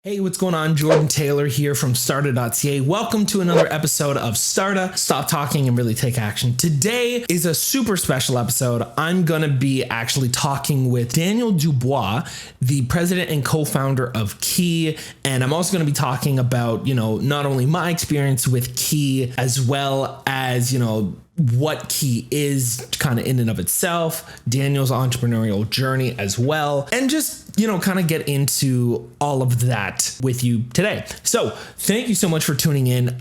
Hey, what's going on? Jordan Taylor here from STARTA.ca. Welcome to another episode of STARTA. Stop talking and really take action. Today is a super special episode. I'm going to be actually talking with Daniel Dubois, the president and co-founder of Key. And I'm also going to be talking about, not only my experience with Key, as well as, what Key is kind of in and of itself, Daniel's entrepreneurial journey as well, and just, kind of get into all of that with you today. So thank you so much for tuning in.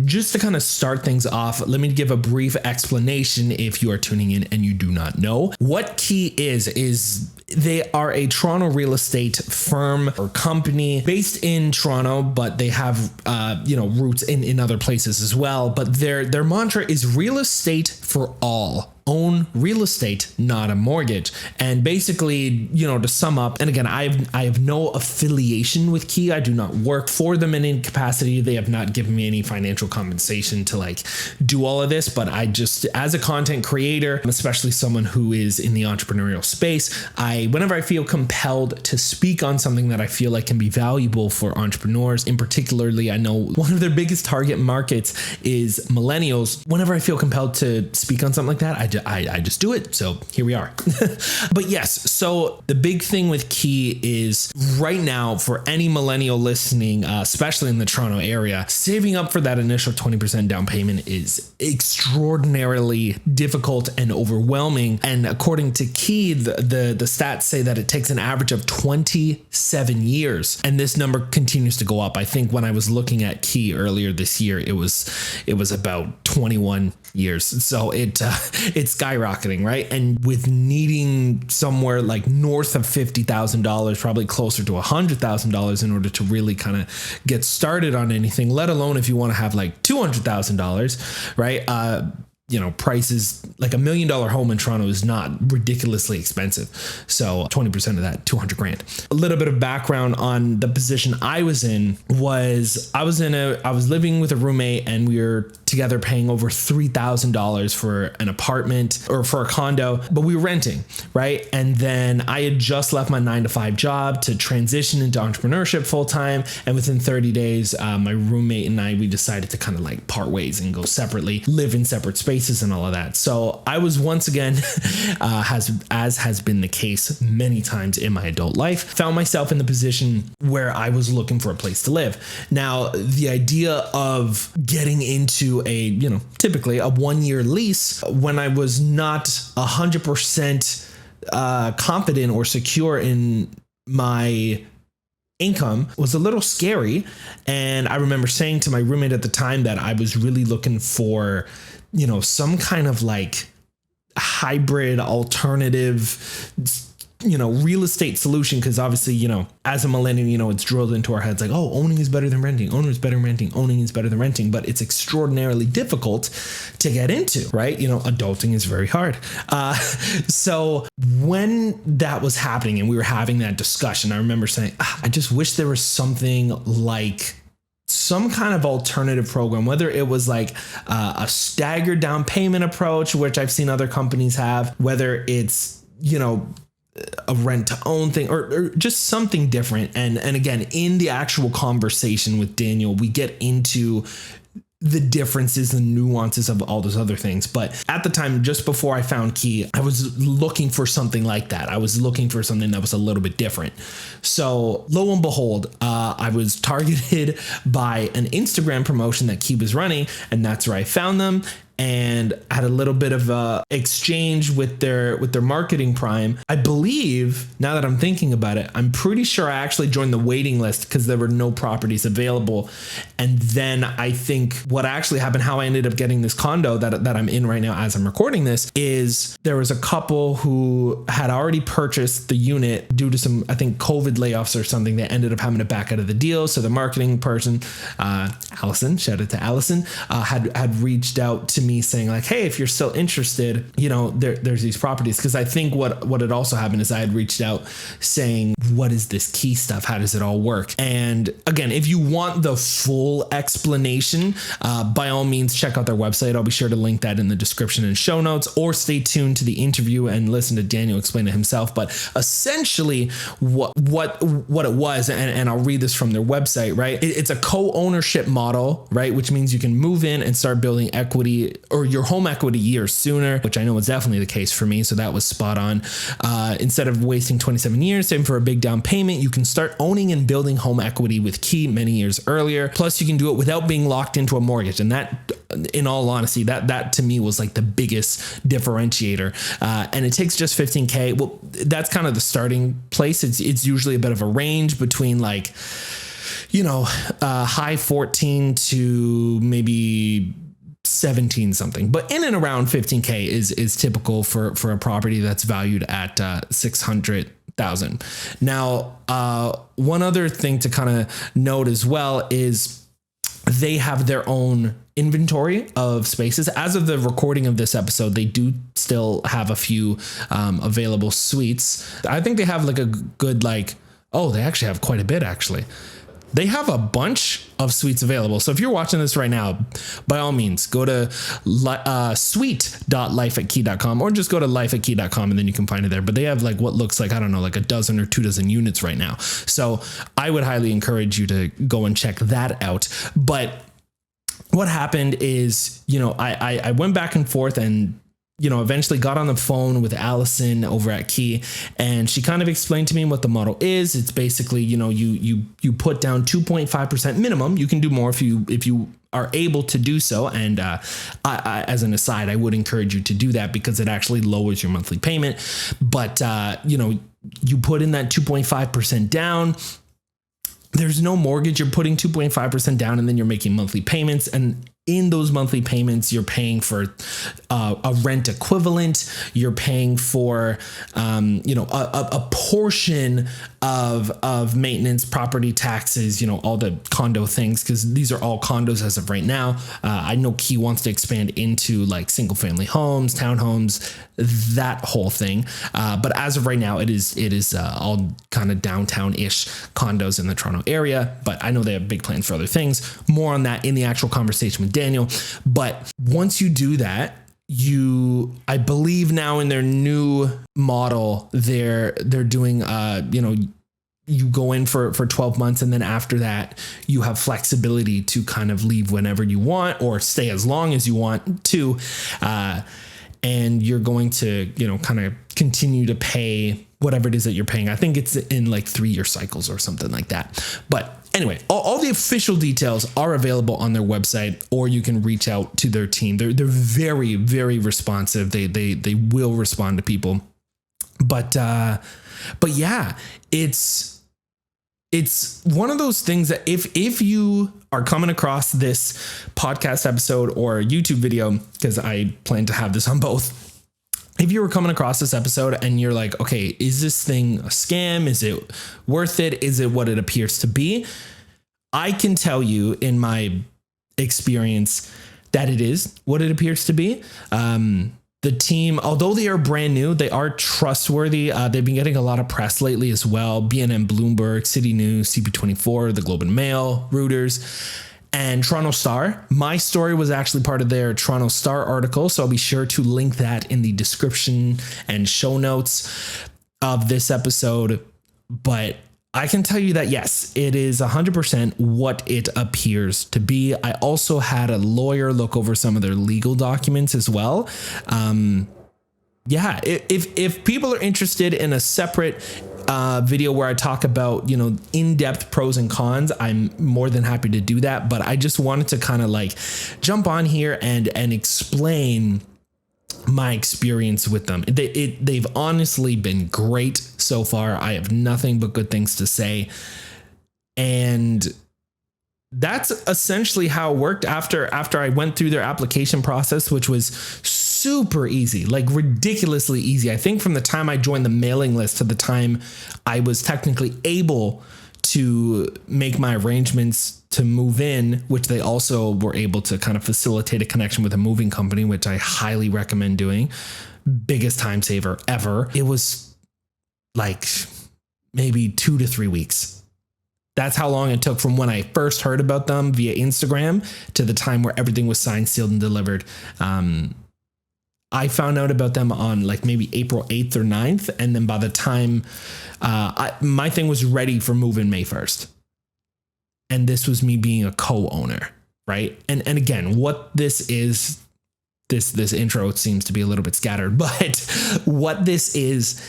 Just to kind of start things off, let me give a brief explanation if you are tuning in and you do not know. What Key is they are a Toronto real estate firm or company based in Toronto, but they have, roots in other places as well. But their mantra is real estate for all. Own real estate, not a mortgage. And basically, to sum up, and again, I have no affiliation with Key. I do not work for them in any capacity. They have not given me any financial compensation to do all of this. But I just, as a content creator, especially someone who is in the entrepreneurial space, whenever I feel compelled to speak on something that I feel like can be valuable for entrepreneurs, in particularly, I know one of their biggest target markets is millennials. Whenever I feel compelled to speak on something like that, I just do it. So here we are. But yes, so the big thing with Key is right now for any millennial listening, especially in the Toronto area, saving up for that initial 20% down payment is extraordinarily difficult and overwhelming. And according to Key, the stats say that it takes an average of 27 years. And this number continues to go up. I think when I was looking at Key earlier this year, it was about 21 years. So it's skyrocketing, right? And with needing somewhere like north of $50,000, probably closer to $100,000 in order to really kind of get started on anything, let alone if you want to have like $200,000, right? Prices like $1 million home in Toronto is not ridiculously expensive. So 20% of that, $200,000. A little bit of background on the position I was in was I was living with a roommate and we were together paying over $3,000 for an apartment or for a condo, but we were renting, right? And then I had just left my 9-to-5 job to transition into entrepreneurship full time. And within 30 days, my roommate and we decided to kind of part ways and go separately, live in separate spaces and all of that. So I was once again, as has been the case many times in my adult life, found myself in the position where I was looking for a place to live. Now, the idea of getting into typically a 1-year lease when I was not 100% confident or secure in my income was a little scary. And I remember saying to my roommate at the time that I was really looking for, some kind of hybrid alternative, real estate solution. Cause obviously, as a millennial, it's drilled into our heads owning is better than renting. Owning is better than renting. Owning is better than renting, but it's extraordinarily difficult to get into, right? Adulting is very hard. So when that was happening and we were having that discussion, I remember saying, I just wish there was something like some kind of alternative program, whether it was a staggered down payment approach, which I've seen other companies have, whether it's, a rent to own thing or just something different. And again, in the actual conversation with Daniel, we get into the differences and nuances of all those other things. But at the time, just before I found Key, I was looking for something like that. I was looking for something that was a little bit different. So lo and behold, I was targeted by an Instagram promotion that Key was running, and that's where I found them. And had a little bit of a exchange with their marketing prime. I believe, now that I'm thinking about it, I'm pretty sure I actually joined the waiting list because there were no properties available. And then I think what actually happened, how I ended up getting this condo that I'm in right now as I'm recording this, is there was a couple who had already purchased the unit due to some, I think, COVID layoffs or something. They ended up having to back out of the deal. So the marketing person, Allison, shout out to Allison, had reached out to me saying like, hey, if you're still interested, there's these properties. Because I think what had also happened is I had reached out saying, what is this key stuff? How does it all work? And again, if you want the full explanation, by all means, check out their website. I'll be sure to link that in the description and show notes, or stay tuned to the interview and listen to Daniel explain it himself. But essentially what it was, and I'll read this from their website, right? It's a co-ownership model, right? Which means you can move in and start building equity or your home equity years sooner, which I know is definitely the case for me. So that was spot on. Instead of wasting 27 years saving for a big down payment, you can start owning and building home equity with Key many years earlier. Plus you can do it without being locked into a mortgage. And that, in all honesty, that to me was like the biggest differentiator. And it takes just $15K. Well, that's kind of the starting place. It's usually a bit of a range between like, high 14 to maybe 17 something, but in and around 15K is typical for a property that's valued at 600,000. Now, one other thing to kind of note as well is they have their own inventory of spaces. As of the recording of this episode, they do still have a few available suites. I think they have like a good they actually have quite a bit actually. They have a bunch of suites available. So if you're watching this right now, by all means, go to suite.lifeatkey.com or just go to lifeatkey.com and then you can find it there. But they have like what looks like, I don't know, like a dozen or 2 dozen units right now. So I would highly encourage you to go and check that out. But what happened is, I went back and forth and eventually got on the phone with Allison over at Key, and she kind of explained to me what the model is. It's basically, you put down 2.5% minimum. You can do more if you are able to do so. And I, as an aside, I would encourage you to do that because it actually lowers your monthly payment. But, you put in that 2.5% down. There's no mortgage. You're putting 2.5% down and then you're making monthly payments. And in those monthly payments, you're paying for a rent equivalent. You're paying for, a portion of maintenance, property taxes, all the condo things, because these are all condos as of right now. I know Key wants to expand into like single family homes, townhomes, that whole thing. But as of right now, it is all kind of downtown-ish condos in the Toronto area. But I know they have big plans for other things. More on that in the actual conversation with Daniel. But once you do that, I believe now in their new model, they're doing, you go in for 12 months. And then after that, you have flexibility to kind of leave whenever you want or stay as long as you want to. And you're going to, kind of continue to pay whatever it is that you're paying. I think it's in like 3-year cycles or something like that. But anyway, all the official details are available on their website, or you can reach out to their team. They're very, very responsive. They will respond to people. But yeah, it's one of those things that if you are coming across this podcast episode or YouTube video, because I plan to have this on both. If you were coming across this episode and you're like, okay, is this thing a scam? Is it worth it? Is it what it appears to be? I can tell you in my experience that it is what it appears to be. The team, although they are brand new, they are trustworthy. They've been getting a lot of press lately as well. BNN, Bloomberg, City News, CP24, the Globe and Mail, Reuters, and Toronto Star. My story was actually part of their Toronto Star article, so I'll be sure to link that in the description and show notes of this episode. But I can tell you that, yes, it is 100% what it appears to be. I also had a lawyer look over some of their legal documents as well. If people are interested in a separate video where I talk about, in-depth pros and cons, I'm more than happy to do that. But I just wanted to kind of like jump on here and explain my experience with them. They've honestly been great so far. I have nothing but good things to say. And that's essentially how it worked after I went through their application process, which was super easy, like ridiculously easy. I think from the time I joined the mailing list to the time I was technically able to make my arrangements to move in, which they also were able to kind of facilitate a connection with a moving company, which I highly recommend doing. Biggest time saver ever. It was like maybe 2 to 3 weeks. That's how long it took from when I first heard about them via Instagram to the time where everything was signed, sealed, and delivered. I found out about them on like maybe April 8th or 9th. And then by the time my thing was ready for move-in May 1st. And this was me being a co-owner, right? And again, what this is, this intro seems to be a little bit scattered, but what this is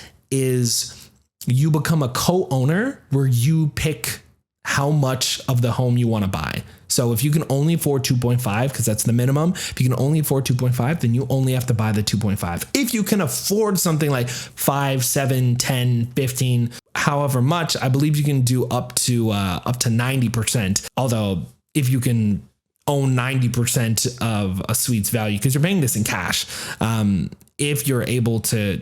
you become a co-owner where you pick how much of the home you want to buy. So if you can only afford 2.5, because that's the minimum, if you can only afford 2.5, then you only have to buy the 2.5. If you can afford something like 5, 7, 10, 15, however much, I believe you can do up to 90%. Although if you can own 90% of a suite's value, because you're paying this in cash, if you're able to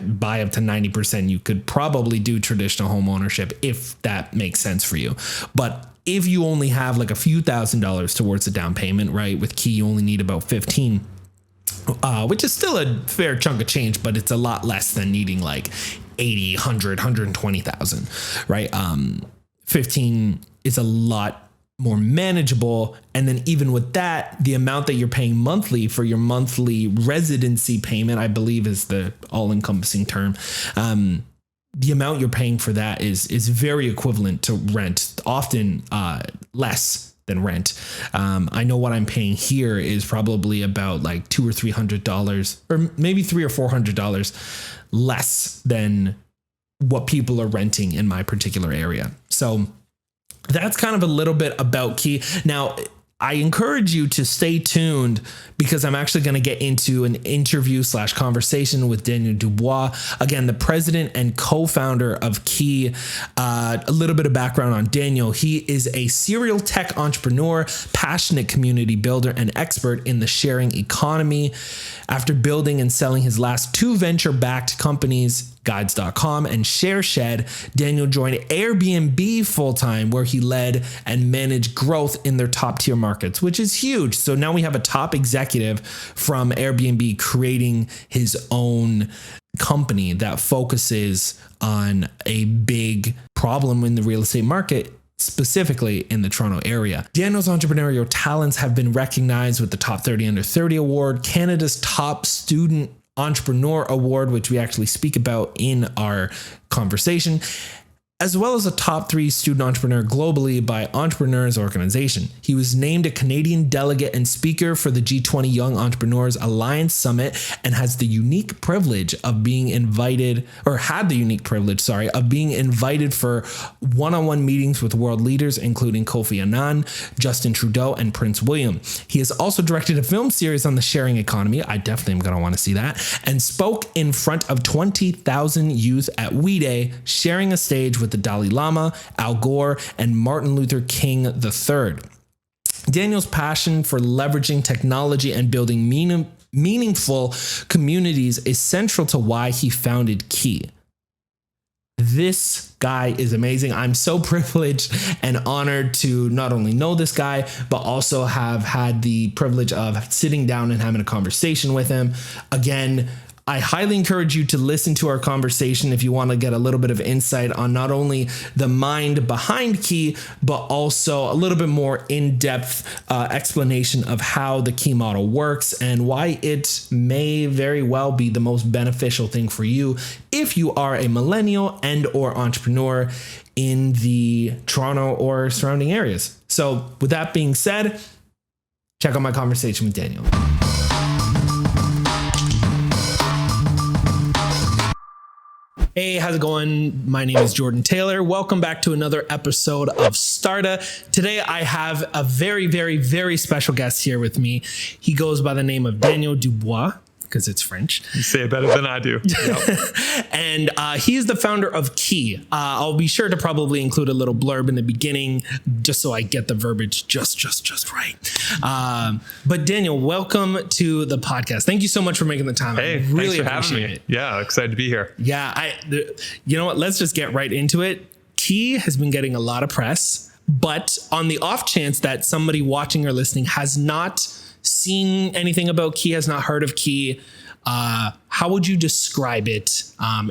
buy up to 90%, you could probably do traditional home ownership if that makes sense for you. But if you only have like a few $1,000s towards the down payment, right? With Key, you only need about 15, which is still a fair chunk of change, but it's a lot less than needing like 80, 100, 120,000, right? 15 is a lot more manageable. And then even with that, the amount that you're paying monthly for your monthly residency payment, I believe is the all-encompassing term. The amount you're paying for that is very equivalent to rent, often less than rent. I know what I'm paying here is probably about like $200 or $300, or maybe $300 or $400 less than what people are renting in my particular area. So that's kind of a little bit about Key. Now, I encourage you to stay tuned because I'm actually going to get into an interview / conversation with Daniel Dubois, again, the president and co-founder of Key. A little bit of background on Daniel. He is a serial tech entrepreneur, passionate community builder, and expert in the sharing economy. After building and selling his last 2 venture-backed companies, Guides.com and ShareShed, Daniel joined Airbnb full-time, where he led and managed growth in their top-tier markets, which is huge. So now we have a top executive from Airbnb creating his own company that focuses on a big problem in the real estate market, specifically in the Toronto area. Daniel's entrepreneurial talents have been recognized with the Top 30 Under 30 Award, Canada's Top Student Entrepreneur Award, which we actually speak about in our conversation, as well as a top 3 student entrepreneur globally by Entrepreneurs Organization. He was named a Canadian delegate and speaker for the G20 Young Entrepreneurs Alliance Summit and has the unique privilege of being invited, or had the unique privilege, of being invited for one-on-one meetings with world leaders, including Kofi Annan, Justin Trudeau, and Prince William. He has also directed a film series on the sharing economy. I definitely am going to want to see that. And spoke in front of 20,000 youth at We Day, sharing a stage with the Dalai Lama, Al Gore, and Martin Luther King III. Daniel's passion for leveraging technology and building meaningful communities is central to why he founded Key. This guy is amazing. I'm so privileged and honored to not only know this guy, but also have had the privilege of sitting down and having a conversation with him. Again, I highly encourage you to listen to our conversation if you want to get a little bit of insight on not only the mind behind Key, but also a little bit more in-depth explanation of how the Key model works and why it may very well be the most beneficial thing for you if you are a millennial and or entrepreneur in the Toronto or surrounding areas. So with that being said, check out my conversation with Daniel. Hey, how's it going? My name is Jordan Taylor. Welcome back to another episode of STARTA. Today, I have a very, very, very special guest here with me. He goes by the name of Daniel Dubois, because it's French. You say it better than I do. Yep. And he is the founder of Key. I'll be sure to probably include a little blurb in the beginning, just so I get the verbiage just right. But Daniel, welcome to the podcast. Thank you so much for making the time. Hey, I really thanks for having me. it. Yeah, excited to be here. Yeah, you know what? Let's just get right into it. Key has been getting a lot of press, but on the off chance that somebody watching or listening has not seen anything about Key, has not heard of Key, how would you describe it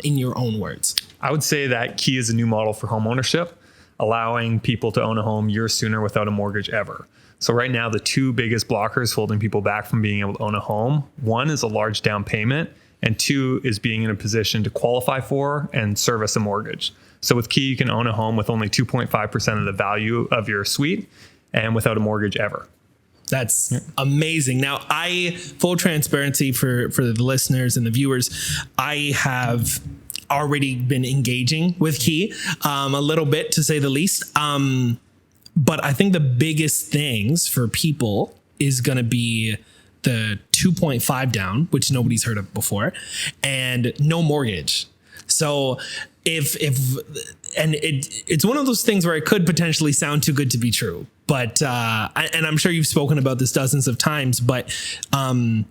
in your own words? I would say that Key is a new model for home ownership, allowing people to own a home years sooner without a mortgage ever. So right now, the two biggest blockers holding people back from being able to own a home, one is a large down payment, and two is being in a position to qualify for and service a mortgage. So with Key, you can own a home with only 2.5% of the value of your suite and without a mortgage ever. That's amazing. Now, full transparency for the listeners and the viewers, I have already been engaging with Key a little bit, to say the least. But I think the biggest things for people is going to be the 2.5 down, which nobody's heard of before, and no mortgage. So it's one of those things where it could potentially sound too good to be true, but and I'm sure you've spoken about this dozens of times, but can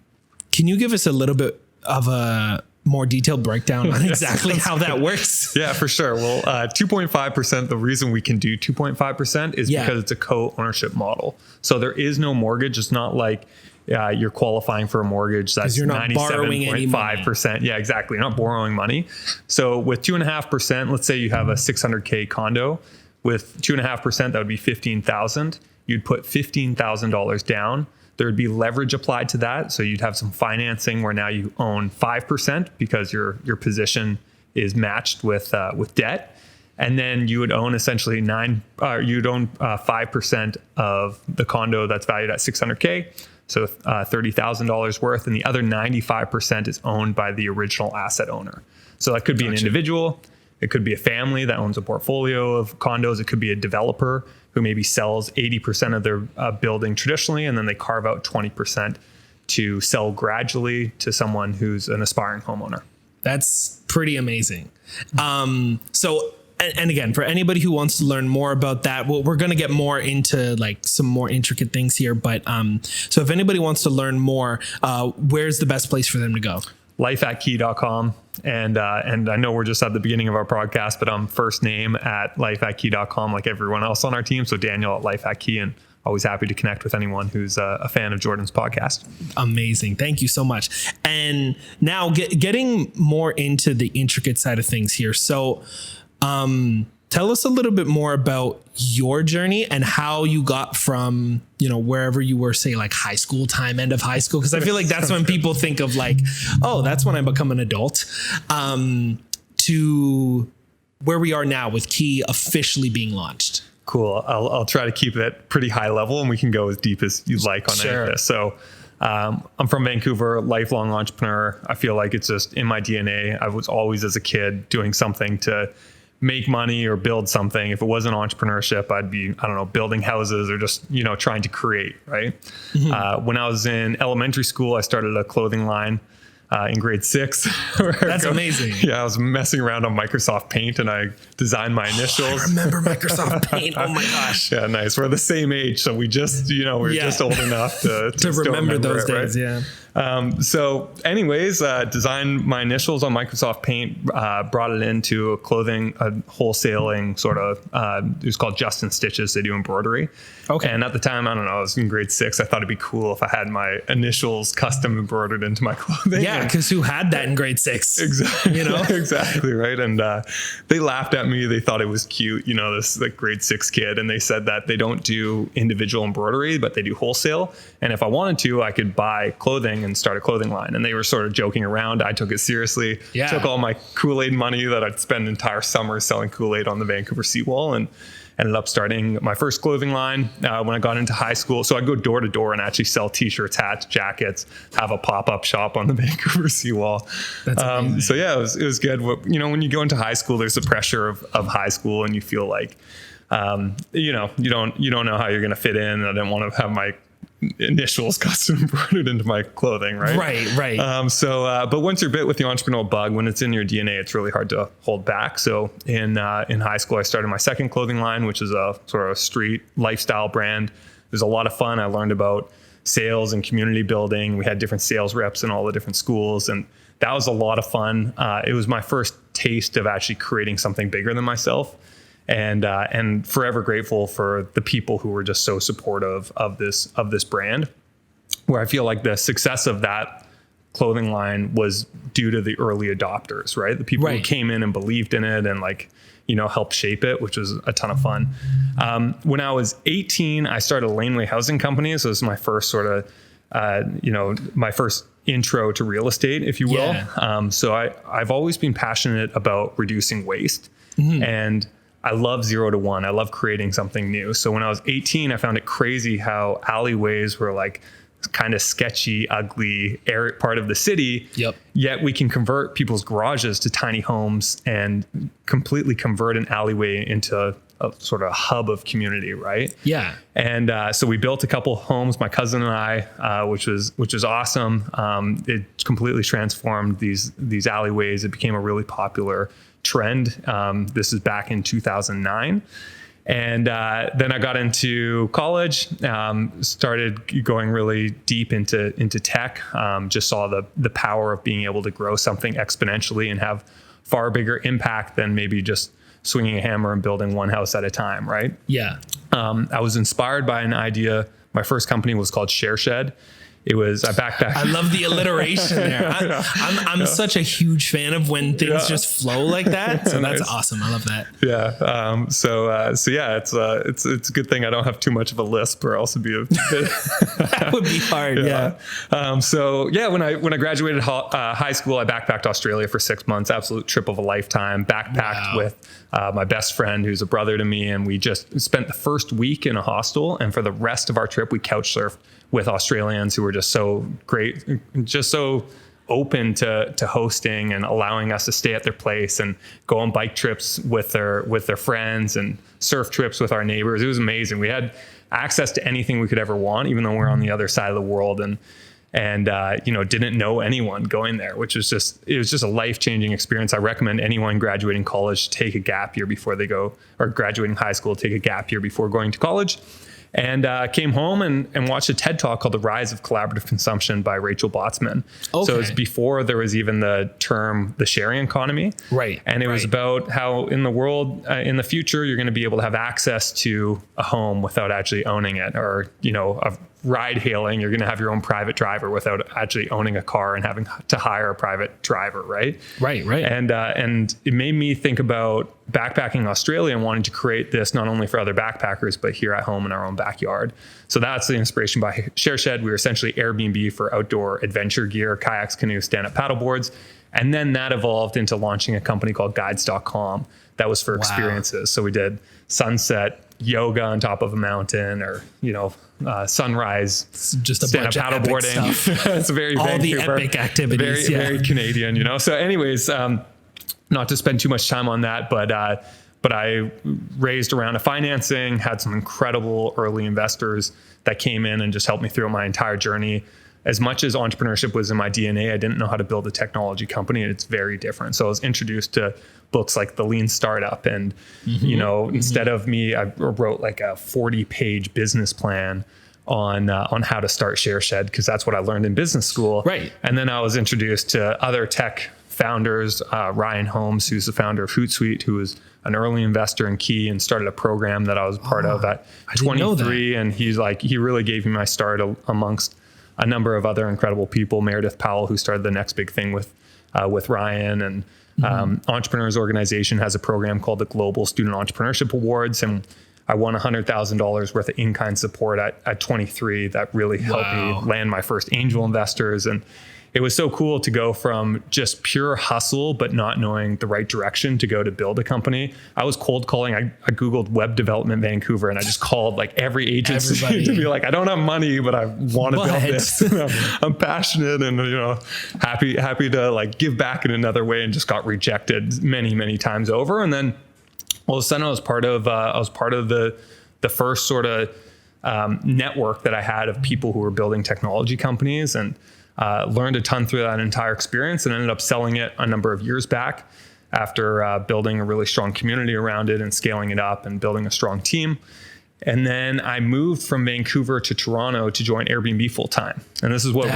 you give us a little bit of a more detailed breakdown on exactly how that works? Yeah, for sure. Well, 2.5%, the reason we can do 2.5% is because it's a co-ownership model. So there is no mortgage. It's not like you're qualifying for a mortgage that's 97.5%. Yeah, exactly. You're not borrowing money. So with 2.5%, let's say you have a $600K condo. With 2.5%, that would be $15,000. You'd put $15,000 down. There would be leverage applied to that. So you'd have some financing where now you own 5% because your position is matched with debt. And then you would own essentially you'd own 5% of the condo that's valued at $600K. So $30,000 worth, and the other 95% is owned by the original asset owner. So that could be an individual. It could be a family that owns a portfolio of condos. It could be a developer who maybe sells 80% of their building traditionally, and then they carve out 20% to sell gradually to someone who's an aspiring homeowner. That's pretty amazing. And again, for anybody who wants to learn more about that, well, we're going to get more into like some more intricate things here. But so if anybody wants to learn more, where's the best place for them to go? LifeAtKey.com. And I know we're just at the beginning of our podcast, but I'm first name at LifeAtKey.com like everyone else on our team. So Daniel at LifeAtKey, and always happy to connect with anyone who's a fan of Jordan's podcast. Amazing. Thank you so much. And now getting more into the intricate side of things here. So tell us a little bit more about your journey and how you got from, wherever you were, say like high school time, end of high school. Cause I feel like that's when people think of like, oh, that's when I become an adult, to where we are now with Key officially being launched. Cool. I'll try to keep it pretty high level, and we can go as deep as you'd like on any of this. So, I'm from Vancouver, lifelong entrepreneur. I feel like it's just in my DNA. I was always, as a kid, doing something to make money or build something. If it wasn't entrepreneurship, I'd be, building houses or just, trying to create, right? Mm-hmm. When I was in elementary school, I started a clothing line in grade 6. That's amazing. Yeah, I was messing around on Microsoft Paint, and I designed my initials. I remember Microsoft Paint. Oh my gosh. Yeah, nice. We're the same age, so we just, we're just old enough to remember those days. Right? Yeah. So anyways, designed my initials on Microsoft Paint, brought it into a wholesaling sort of, it was called Justin Stitches. They do embroidery. Okay. And at the time, I don't know, I was in grade 6. I thought it'd be cool if I had my initials custom embroidered into my clothing. Yeah, because who had that in grade 6? Exactly. Exactly, right? And they laughed at me. They thought it was cute, this like grade 6 kid. And they said that they don't do individual embroidery, but they do wholesale. And if I wanted to, I could buy clothing and start a clothing line. And they were sort of joking around. I took it seriously. Yeah. Took all my Kool-Aid money that I'd spend entire summer selling Kool-Aid on the Vancouver seawall, and ended up starting my first clothing line when I got into high school. So I'd go door to door and actually sell t-shirts, hats, jackets, have a pop-up shop on the Vancouver seawall. That's amazing. So yeah, it was good. When you go into high school, there's the pressure of high school, and you feel like, you don't know how you're going to fit in. I didn't want to have my initials custom embroidered into my clothing, right? Right. But once you're bit with the entrepreneurial bug, when it's in your DNA, it's really hard to hold back. So in high school, I started my second clothing line, which is a sort of street lifestyle brand. It was a lot of fun. I learned about sales and community building. We had different sales reps in all the different schools, and that was a lot of fun. It was my first taste of actually creating something bigger than myself. and forever grateful for the people who were just so supportive of this brand, where I feel like the success of that clothing line was due to the early adopters, right? The people who came in and believed in it and helped shape it, which was a ton of fun. When I was 18, I started a laneway housing company. So this is my first sort of, my first intro to real estate, if you will. Yeah. So I've always been passionate about reducing waste, and I love 0 to 1. I love creating something new. So when I was 18, I found it crazy how alleyways were like kind of sketchy, ugly part of the city. Yep. Yet we can convert people's garages to tiny homes and completely convert an alleyway into a sort of hub of community, right? Yeah. And so we built a couple homes, my cousin and I, which was awesome. It completely transformed these alleyways. It became a really popular trend. This is back in 2009. And then I got into college, started going really deep into tech, just saw the power of being able to grow something exponentially and have far bigger impact than maybe just swinging a hammer and building one house at a time, right? Yeah. I was inspired by an idea. My first company was called ShareShed. It was a backpack. I love the alliteration there. I'm such a huge fan of when things just flow like that. So that's awesome. I love that. Yeah. So yeah, it's a good thing I don't have too much of a lisp, or else it'd be a bit. That would be hard. Yeah. So yeah, when I graduated high school, I backpacked Australia for 6 months. Absolute trip of a lifetime. Backpacked with my best friend, who's a brother to me, and we just spent the first week in a hostel, and for the rest of our trip, we couch surfed with Australians who were just so great, just so open to hosting and allowing us to stay at their place and go on bike trips with their friends and surf trips with our neighbors. It was amazing. We had access to anything we could ever want, even though we're on the other side of the world, and didn't know anyone going there, which was just a life-changing experience. I recommend anyone graduating college take a gap year before they go, or graduating high school, take a gap year before going to college. And came home and watched a TED Talk called The Rise of Collaborative Consumption by Rachel Botsman. Okay. So it was before there was even the term, the sharing economy. Right. And it was about how in the world, in the future, you're going to be able to have access to a home without actually owning it, or, a ride hailing, you're going to have your own private driver without actually owning a car and having to hire a private driver. Right. Right. And it made me think about backpacking Australia and wanting to create this not only for other backpackers, but here at home in our own backyard. So that's the inspiration by ShareShed. We were essentially Airbnb for outdoor adventure gear, kayaks, canoes, stand-up paddleboards. And then that evolved into launching a company called guides.com that was for experiences. So we did sunset yoga on top of a mountain, or, sunrise, just a stand-up paddleboarding. It's very all Vancouver, the epic activities. Very Canadian, So anyways, not to spend too much time on that, but I raised a round of financing, had some incredible early investors that came in and just helped me through my entire journey. As much as entrepreneurship was in my DNA, I didn't know how to build a technology company, and it's very different. So I was introduced to books like The Lean Startup, and instead of me, I wrote like a 40-page business plan on how to start ShareShed, because that's what I learned in business school. Right. And then I was introduced to other tech founders, Ryan Holmes, who's the founder of Hootsuite, who was an early investor in Key and started a program that I was part of at 23. And he really gave me my start amongst a number of other incredible people. Meredith Powell, who started the next big thing with Ryan, and Entrepreneurs Organization has a program called the Global Student Entrepreneurship Awards, and I won $100,000 worth of in-kind support at 23. That really helped me land my first angel investors. And it was so cool to go from just pure hustle, but not knowing the right direction to go to build a company. I was cold calling. I Googled web development Vancouver, and I just called like every agency to be like, I don't have money, but I want to build this. I'm passionate and, happy to like give back in another way, and just got rejected many, many times over. And then all of a sudden I was part of the first sort of network that I had of people who were building technology companies, and learned a ton through that entire experience, and ended up selling it a number of years back after building a really strong community around it and scaling it up and building a strong team. And then I moved from Vancouver to Toronto to join Airbnb full time. And this is what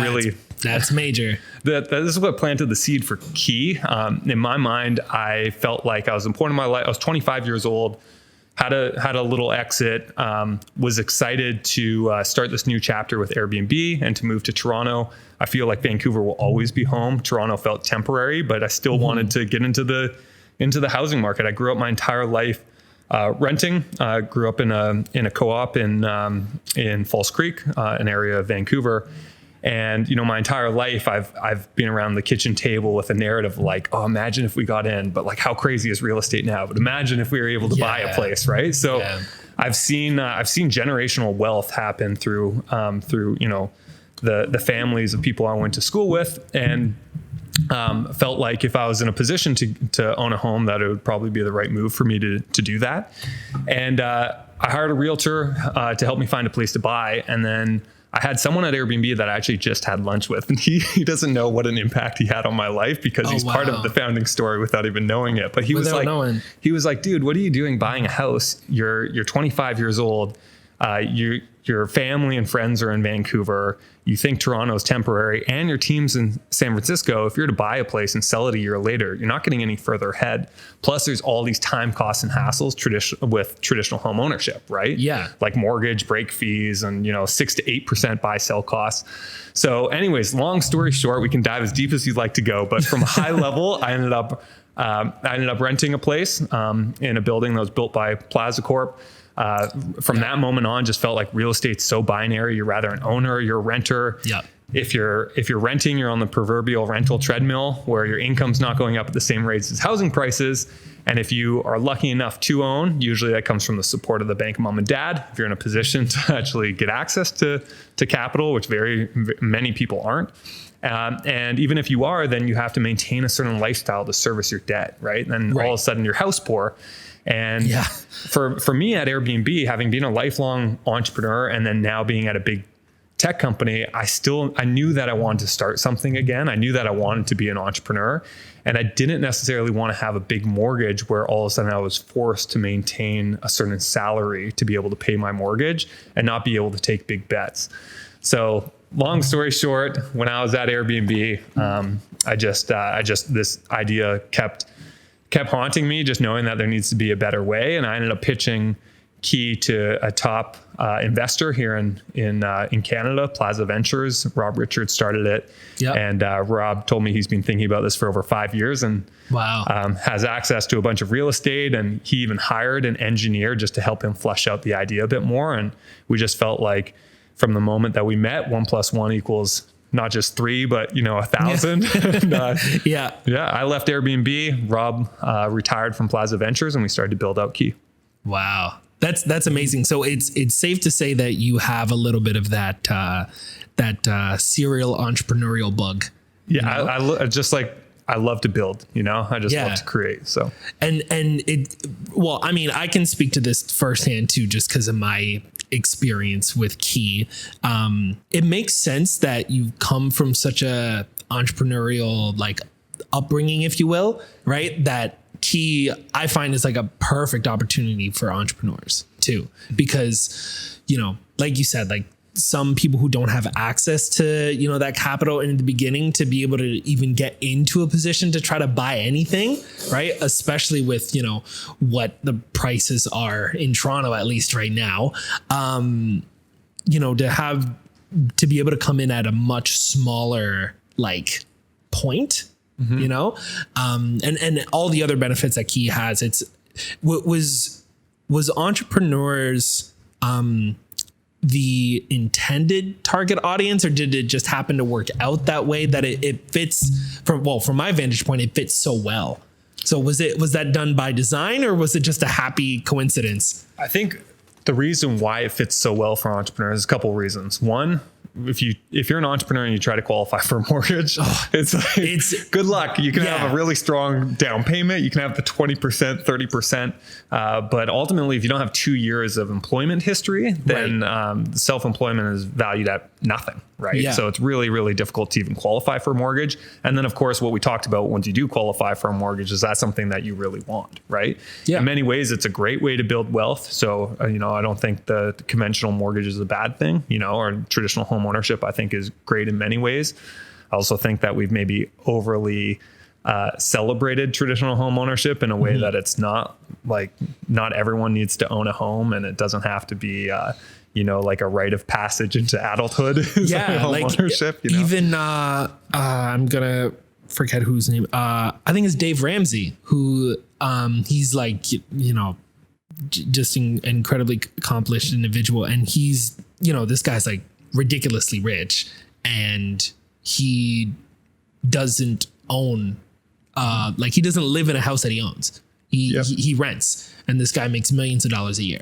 that's major. This is what planted the seed for Key. In my mind, I felt like I was at the point in my life, I was 25 years old. had a little exit, was excited to start this new chapter with Airbnb and to move to Toronto. I feel like Vancouver will always be home. Toronto felt temporary, but I still wanted to get into the housing market. I grew up my entire life renting. Grew up in a co-op in False Creek, an area of Vancouver. And, my entire life I've been around the kitchen table with a narrative like, oh, imagine if we got in, but like how crazy is real estate now? But imagine if we were able to buy a place, right? So I've seen generational wealth happen through the families of people I went to school with, and felt like if I was in a position to own a home, that it would probably be the right move for me to do that. And I hired a realtor to help me find a place to buy, and then I had someone at Airbnb that I actually just had lunch with, and he doesn't know what an impact he had on my life because he's part of the founding story without even knowing it. But he was like, dude, what are you doing buying a house? You're 25 years old. Your family and friends are in Vancouver. You think Toronto is temporary, and your team's in San Francisco. If you're to buy a place and sell it a year later, you're not getting any further ahead. Plus, there's all these time costs and hassles with traditional home ownership, right? Yeah, like mortgage, break fees, and 6 to 8% buy sell costs. So, anyways, long story short, we can dive as deep as you'd like to go. But from a high level, I ended up renting a place in a building that was built by Plaza Corp. From that moment on, just felt like real estate's so binary. You're rather an owner, you're a renter. Yeah. If you're renting, you're on the proverbial rental treadmill where your income's not going up at the same rates as housing prices. And if you are lucky enough to own, usually that comes from the support of the bank, mom and dad. If you're in a position to actually get access to capital, which many people aren't. And even if you are, then you have to maintain a certain lifestyle to service your debt, right? And all of a sudden you're house poor. And for me at Airbnb, having been a lifelong entrepreneur and then now being at a big tech company, I knew that I wanted to start something again. I knew that I wanted to be an entrepreneur, and I didn't necessarily want to have a big mortgage where all of a sudden I was forced to maintain a certain salary to be able to pay my mortgage and not be able to take big bets. So long story short, when I was at Airbnb, this idea kept haunting me, just knowing that there needs to be a better way. And I ended up pitching Key to a top investor here in Canada, Plaza Ventures. Rob Richards started it. Yep. And Rob told me he's been thinking about this for over 5 years and has access to a bunch of real estate. And he even hired an engineer just to help him flesh out the idea a bit more. And we just felt like from the moment that we met, 1 + 1 equals not just 3, but 1,000. And, I left Airbnb. Rob retired from Plaza Ventures, and we started to build out Key. Wow, that's amazing. So it's safe to say that you have a little bit of that serial entrepreneurial bug. Yeah, I love to build. I just love to create. So and I can speak to this firsthand too, just because of my experience with Key. It makes sense that you come from such a entrepreneurial upbringing, if you will, right? That Key I find is like a perfect opportunity for entrepreneurs too, because like you said, some people who don't have access to that capital in the beginning to be able to even get into a position to try to buy anything, right? Especially with what the prices are in Toronto, at least right now, to be able to come in at a much smaller point, and all the other benefits that Key has. Was entrepreneurs the intended target audience, or did it just happen to work out that way that it fits from my vantage point, it fits so well? So was that done by design, or was it just a happy coincidence? I think the reason why it fits so well for entrepreneurs is a couple of reasons. One, if you're an entrepreneur and you try to qualify for a mortgage, it's good luck. You can have a really strong down payment. You can have the 20%, 30%. But ultimately, if you don't have 2 years of employment history, then self-employment is valued at nothing, right? Yeah. So it's really, really difficult to even qualify for a mortgage. And then, of course, what we talked about, once you do qualify for a mortgage, is that something that you really want, right? Yeah. In many ways, it's a great way to build wealth. So, I don't think the conventional mortgage is a bad thing, or traditional home ownership, I think, is great in many ways. I also think that we've maybe overly celebrated traditional home ownership in a way that it's not like, not everyone needs to own a home, and it doesn't have to be, like a rite of passage into adulthood. Home ownership, even, I'm going to forget whose name, I think it's Dave Ramsey, who, he's like, just an incredibly accomplished individual. And he's, this guy's like ridiculously rich, and he doesn't own, he doesn't live in a house that he owns. He rents, and this guy makes millions of dollars a year.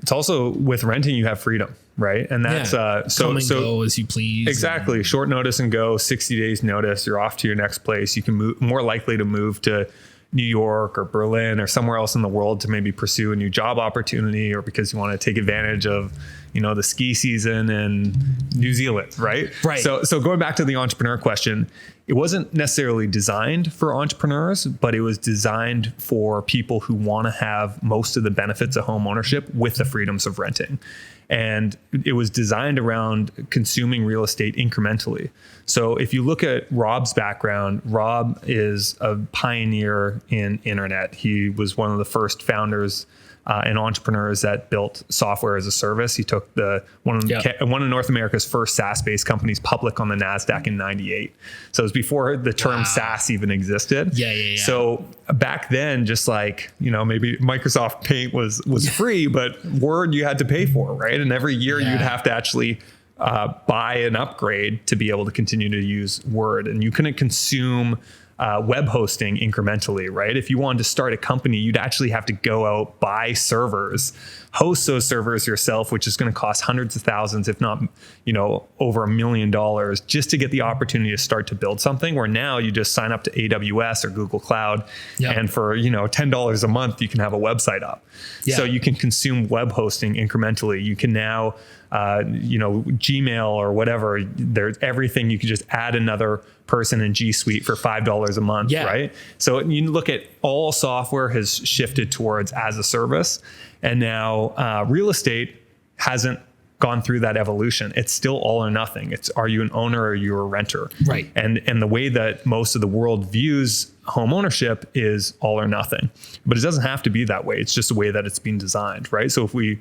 It's also, with renting, you have freedom, right? And that's come and go as you please. Exactly. Short notice and go, 60 days notice, you're off to your next place. You can move, more likely to move to New York or Berlin or somewhere else in the world to maybe pursue a new job opportunity, or because you want to take advantage of, the ski season in New Zealand, right? Right. So going back to the entrepreneur question, it wasn't necessarily designed for entrepreneurs, but it was designed for people who want to have most of the benefits of home ownership with the freedoms of renting. And it was designed around consuming real estate incrementally. So if you look at Rob's background, Rob is a pioneer in internet. He was one of the first founders and entrepreneurs that built software as a service. He took one of North America's first SaaS-based companies public on the NASDAQ in '98. So it was before the term SaaS even existed. Yeah. So back then, just like, maybe Microsoft Paint was free, but Word you had to pay for, right? And every year you'd have to actually buy an upgrade to be able to continue to use Word. And you couldn't consume web hosting incrementally, right? If you wanted to start a company, you'd actually have to go out, buy servers, host those servers yourself, which is going to cost hundreds of thousands, if not, over $1 million, just to get the opportunity to start to build something. Where now you just sign up to AWS or Google Cloud, and for $10 a month, you can have a website up. So you can consume web hosting incrementally. You can now, Gmail or whatever, there's everything. You can just add another person in G Suite for $5 a month, right? So you look at, all software has shifted towards as a service, and now real estate hasn't gone through that evolution. It's still all or nothing. It's, are you an owner or are you a renter? Right. And the way that most of the world views home ownership is all or nothing, but it doesn't have to be that way. It's just the way that it's been designed, right? So if we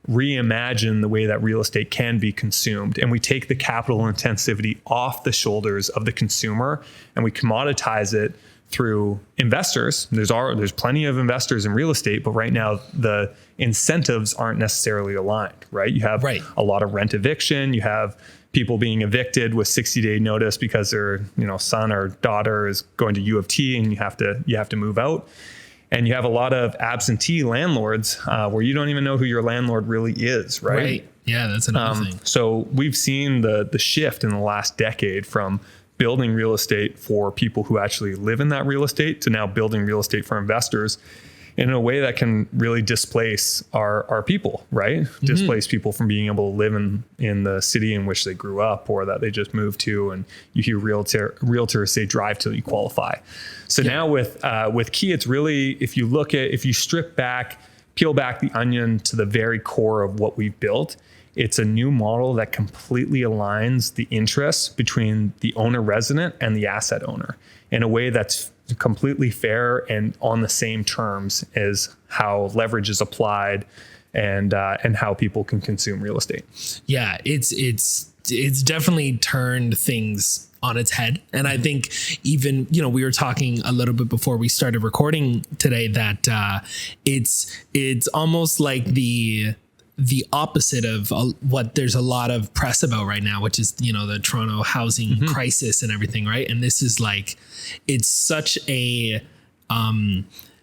reimagine the way that real estate can be consumed, and we take the capital intensivity off the shoulders of the consumer, and we commoditize it through investors. There's plenty of investors in real estate, but right now the incentives aren't necessarily aligned, right? You have a lot of rent eviction. You have people being evicted with 60-day notice because their son or daughter is going to U of T, and you have to move out. And you have a lot of absentee landlords where you don't even know who your landlord really is, right? Right. Yeah, that's another thing. So we've seen the shift in the last decade from building real estate for people who actually live in that real estate to now building real estate for investors in a way that can really displace our people, right? Displace people from being able to live in the city in which they grew up or that they just moved to. And you hear realtors say, drive till you qualify. So now with Key, it's really, if you strip back, peel back the onion to the very core of what we've built, it's a new model that completely aligns the interests between the owner resident and the asset owner in a way that's completely fair and on the same terms as how leverage is applied and how people can consume real estate. Yeah, it's definitely turned things on its head. And I think even, we were talking a little bit before we started recording today that it's almost like the opposite of what there's a lot of press about right now, which is, the Toronto housing crisis and everything. Right. And this is like, it's such a,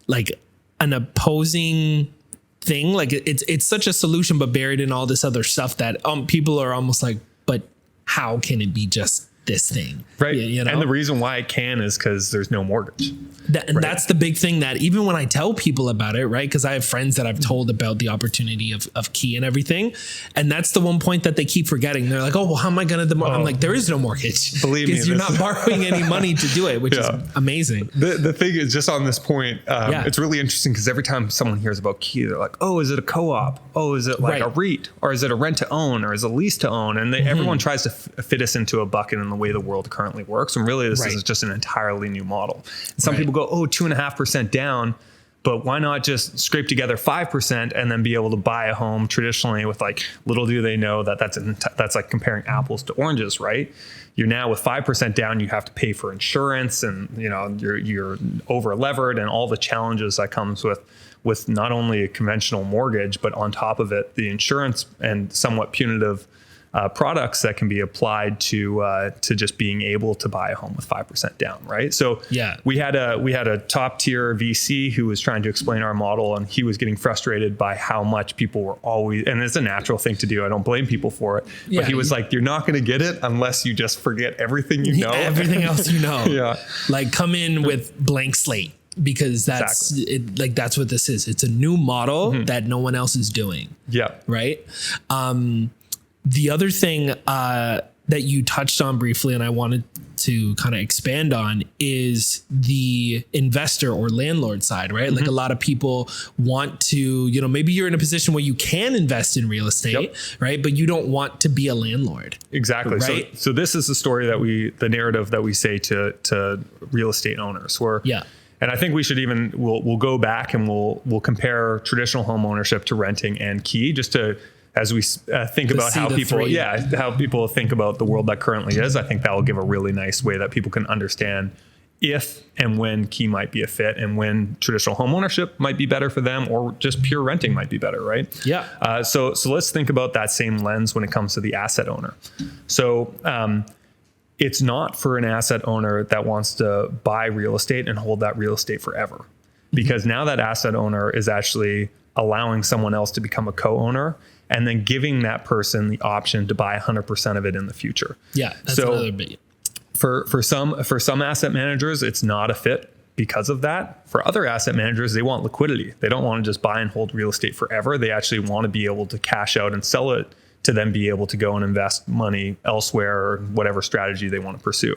like an opposing thing. Like it's such a solution, but buried in all this other stuff that people are almost like, but how can it be just this thing? Right. And the reason why it can is because there's no mortgage. That's the big thing that even when I tell people about it, right? Because I have friends that I've told about the opportunity of Key and everything. And that's the one point that they keep forgetting. They're like, oh, well, how am I going to, I'm like, there is no mortgage. Believe me. Because you're not borrowing any money to do it, which is amazing. The thing is, just on this point, it's really interesting because every time someone hears about Key, they're like, oh, is it a co-op? Oh, is it like a REIT? Or is it a rent to own? Or is it a lease to own? And everyone tries to fit us into a bucket in the the way the world currently works. And really, this is just an entirely new model. And some people go, 2.5% down, but why not just scrape together 5% and then be able to buy a home traditionally with like, little do they know that that's like comparing apples to oranges, right? You're now with 5% down, you have to pay for insurance, and you're over levered, and all the challenges that comes with not only a conventional mortgage, but on top of it, the insurance and somewhat punitive products that can be applied to just being able to buy a home with 5% down, right? So we had a top tier VC who was trying to explain our model, and he was getting frustrated by how much people were always, and it's a natural thing to do, I don't blame people for it, but he was like, you're not going to get it unless you just forget everything you know. Everything else you know. Like come in with blank slate. Because that's that's what this is. It's a new model that no one else is doing. Right. The other thing that you touched on briefly, and I wanted to kind of expand on, is the investor or landlord side, right? Like a lot of people want to, maybe you're in a position where you can invest in real estate, right? But you don't want to be a landlord. Exactly. Right? So this is the story the narrative that we say to real estate owners, where and I think we should we'll go back and we'll compare traditional home ownership to renting and key, just to, as we think about how people think about the world that currently is. I think that will give a really nice way that people can understand if and when key might be a fit, and when traditional home ownership might be better for them, or just pure renting might be better, right? So let's think about that same lens when it comes to the asset owner. So it's not for an asset owner that wants to buy real estate and hold that real estate forever, because now that asset owner is actually allowing someone else to become a co-owner, and then giving that person the option to buy 100% of it in the future. That's another big. For some asset managers, it's not a fit because of that. For other asset managers, they want liquidity. They don't want to just buy and hold real estate forever. They actually want to be able to cash out and sell it to then be able to go and invest money elsewhere, or whatever strategy they want to pursue.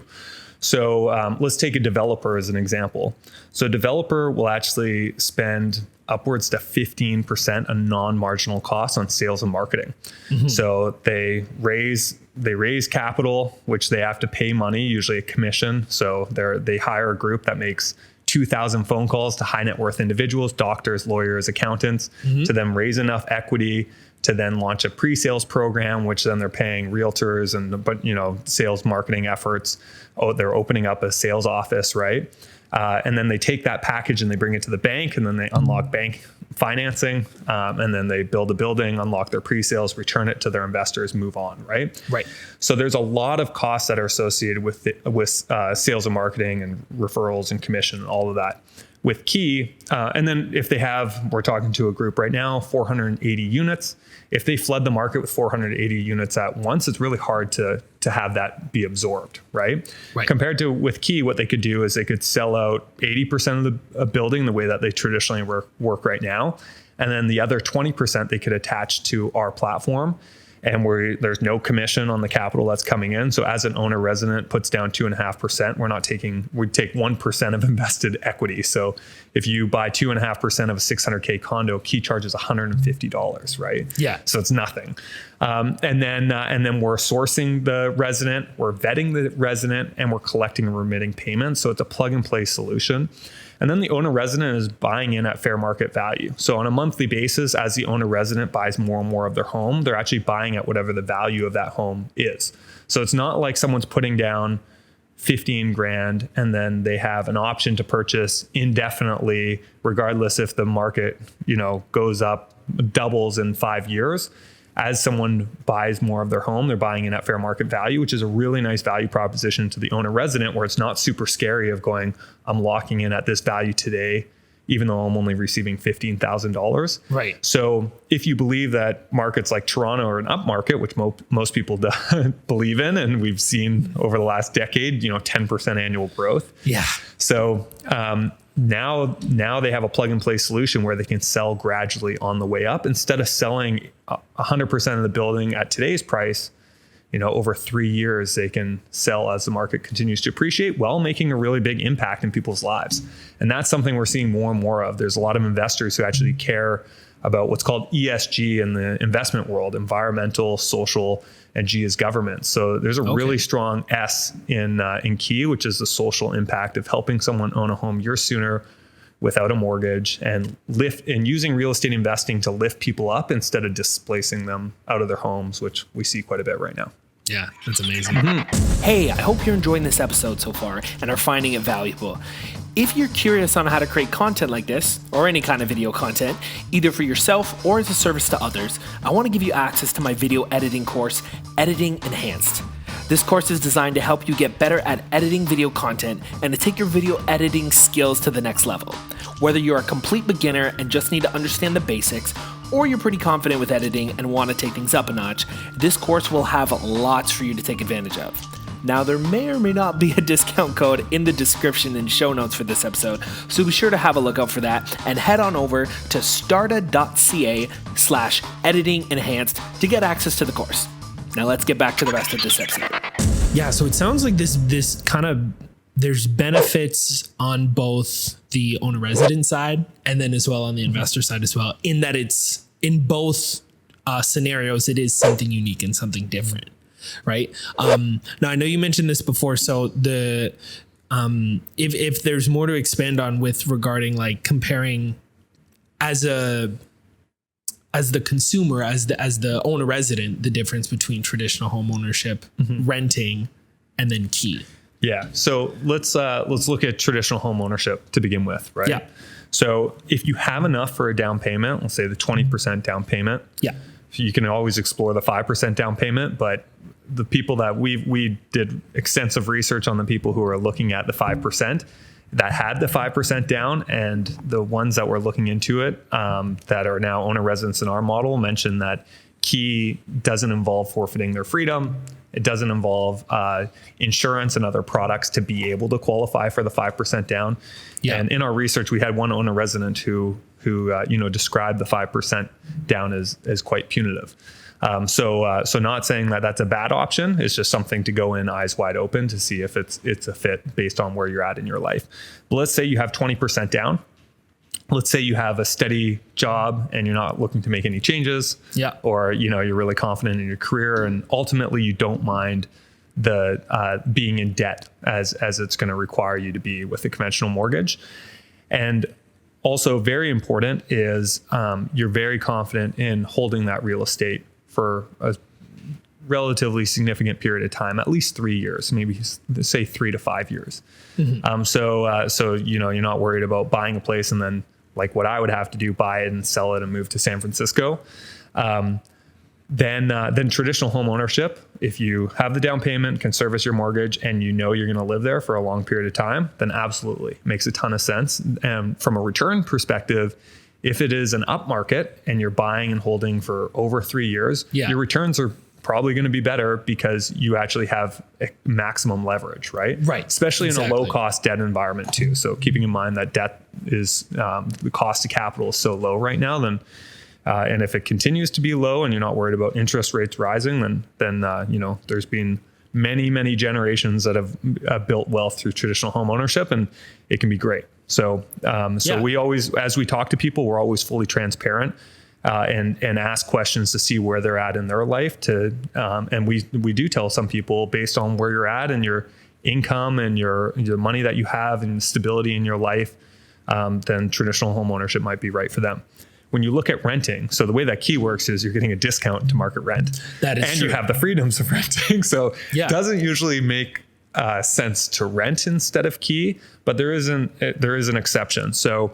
So let's take a developer as an example. So a developer will actually spend upwards to 15% of non-marginal costs on sales and marketing. So they raise capital, which they have to pay money, usually a commission. So they hire a group that makes 2,000 phone calls to high net worth individuals, doctors, lawyers, accountants, to then raise enough equity to then launch a pre-sales program, which then they're paying realtors and sales marketing efforts. They're opening up a sales office, right? And then they take that package and they bring it to the bank, and then they unlock bank financing, and then they build a building, unlock their pre-sales, return it to their investors, move on, right? So there's a lot of costs that are associated with sales and marketing and referrals and commission and all of that. With Key, and then if we're talking to a group right now, 480 units. If they flood the market with 480 units at once, it's really hard to have that be absorbed, right? Compared to with Key, what they could do is they could sell out 80% of the building the way that they traditionally work right now. And then the other 20% they could attach to our platform, and there's no commission on the capital that's coming in. So as an owner resident puts down 2.5%, we take 1% of invested equity. So if you buy 2.5% of a $600K condo, Key charges $150, right? So it's nothing. And then we're sourcing the resident, we're vetting the resident, and we're collecting and remitting payments. So it's a plug and play solution. And then the owner resident is buying in at fair market value. So on a monthly basis, as the owner resident buys more and more of their home, they're actually buying at whatever the value of that home is. So it's not like someone's putting down 15 grand and then they have an option to purchase indefinitely, regardless if the market, goes up, doubles in 5 years. As someone buys more of their home, they're buying in at fair market value, which is a really nice value proposition to the owner resident, where it's not super scary of going, I'm locking in at this value today, even though I'm only receiving $15,000. Right. So if you believe that markets like Toronto are an upmarket, which most people believe in, and we've seen over the last decade, 10% annual growth. So now they have a plug and play solution where they can sell gradually on the way up, instead of selling 100% of the building at today's price. Over 3 years, they can sell as the market continues to appreciate, while making a really big impact in people's lives. And that's something we're seeing more and more of. There's a lot of investors who actually care about what's called ESG in the investment world: environmental, social, and G is government. So there's a really strong S in key, which is the social impact of helping someone own a home years sooner without a mortgage, and using real estate investing to lift people up instead of displacing them out of their homes, which we see quite a bit right now. Yeah, that's amazing. Hey, I hope you're enjoying this episode so far and are finding it valuable. If you're curious on how to create content like this, or any kind of video content, either for yourself or as a service to others, I want to give you access to my video editing course, Editing Enhanced. This course is designed to help you get better at editing video content and to take your video editing skills to the next level. Whether you're a complete beginner and just need to understand the basics, or you're pretty confident with editing and want to take things up a notch, this course will have lots for you to take advantage of. Now, there may or may not be a discount code in the description and show notes for this episode, so be sure to have a look out for that and head on over to starta.ca/editing enhanced to get access to the course. Now let's get back to the rest of this episode. Yeah, so it sounds like this kind of, there's benefits on both the owner resident side and then as well on the investor side as well, in that it's in both scenarios, it is something unique and something different, right? Now I know you mentioned this before, so the if there's more to expand on with regarding like comparing as the consumer, as the owner resident, the difference between traditional home ownership, renting, and then key. Yeah. So let's look at traditional home ownership to begin with, right? Yeah. So if you have enough for a down payment, let's say the 20% down payment. Yeah. You can always explore the 5% down payment, but the people that we did extensive research on the people who are looking at the 5% that had the 5% down, and the ones that were looking into it that are now owner residents in our model mentioned that key doesn't involve forfeiting their freedom. It doesn't involve insurance and other products to be able to qualify for the 5% down. Yeah. And in our research, we had one owner resident who described the 5% down as quite punitive. So not saying that that's a bad option. It's just something to go in eyes wide open to see if it's a fit based on where you're at in your life. But let's say you have 20% down. Let's say you have a steady job and you're not looking to make any changes. Yeah. Or, you're really confident in your career and ultimately you don't mind the being in debt as it's going to require you to be with a conventional mortgage. And also very important is you're very confident in holding that real estate for a relatively significant period of time, at least 3 years, maybe say 3 to 5 years. Mm-hmm. So you're not worried about buying a place and then, like what I would have to do, buy it and sell it and move to San Francisco. Then traditional home ownership, if you have the down payment, can service your mortgage, and you're going to live there for a long period of time, then absolutely makes a ton of sense. And from a return perspective, if it is an up market and you're buying and holding for over 3 years, your returns are probably going to be better because you actually have maximum leverage, right? Right. Especially in a low cost debt environment too. So keeping in mind that debt is the cost of capital is so low right now, then and if it continues to be low and you're not worried about interest rates rising, then there's been many generations that have built wealth through traditional home ownership, and it can be great. So we always, as we talk to people, we're always fully transparent and ask questions to see where they're at in their life. And we do tell some people, based on where you're at and your income and your money that you have and stability in your life, then traditional home ownership might be right for them. When you look at renting, so the way that key works is you're getting a discount to market rent. That is true. And you have the freedoms of renting. So it doesn't usually make sense to rent instead of key, but there is an exception. So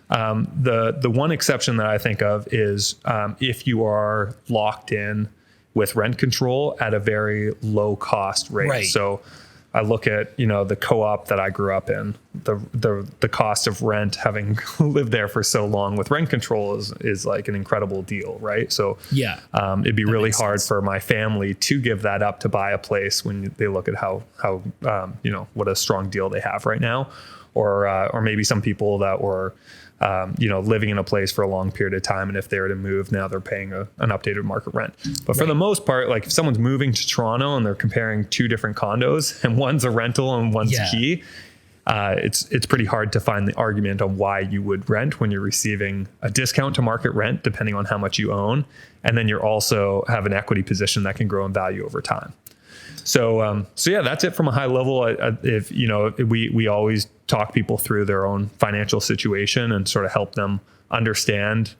the one exception that I think of is if you are locked in with rent control at a very low cost rate. Right. So I look at, the co-op that I grew up in, the cost of rent, having lived there for so long with rent control is like an incredible deal, right? So it'd be really hard for my family to give that up to buy a place when they look at how what a strong deal they have right now, or maybe some people that were living in a place for a long period of time, and if they were to move, now they're paying an updated market rent. But for the most part, like if someone's moving to Toronto and they're comparing two different condos and one's a rental and one's key, it's pretty hard to find the argument on why you would rent when you're receiving a discount to market rent, depending on how much you own. And then you're also have an equity position that can grow in value over time. So yeah, that's it from a high level. If we always talk people through their own financial situation and sort of help them understand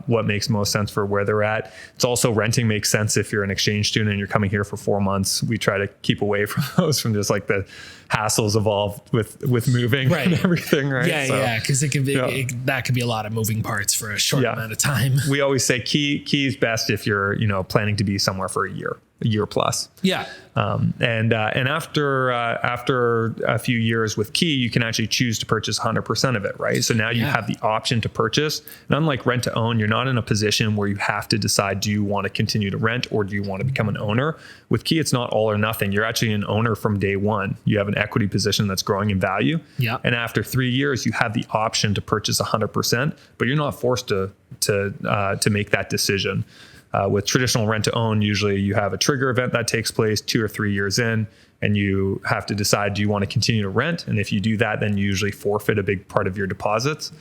what makes most sense for where they're at. It's also renting makes sense if you're an exchange student and you're coming here for 4 months. We try to keep away from those, from just like the hassles involved with moving and everything, right? Yeah, because it could be that could be a lot of moving parts for a short amount of time. We always say key is best if you're planning to be somewhere for a year plus. Yeah. And after a few years with Key, you can actually choose to purchase 100% of it, right? So now you have the option to purchase. And unlike rent to own, you're not in a position where you have to decide, do you want to continue to rent or do you want to become an owner? With Key, it's not all or nothing. You're actually an owner from day one. You have an equity position that's growing in value. Yeah. And after 3 years, you have the option to purchase 100%, but you're not forced to make that decision. With traditional rent to own, usually you have a trigger event that takes place 2 or 3 years in, and you have to decide, do you want to continue to rent? And if you do that, then you usually forfeit a big part of your deposits.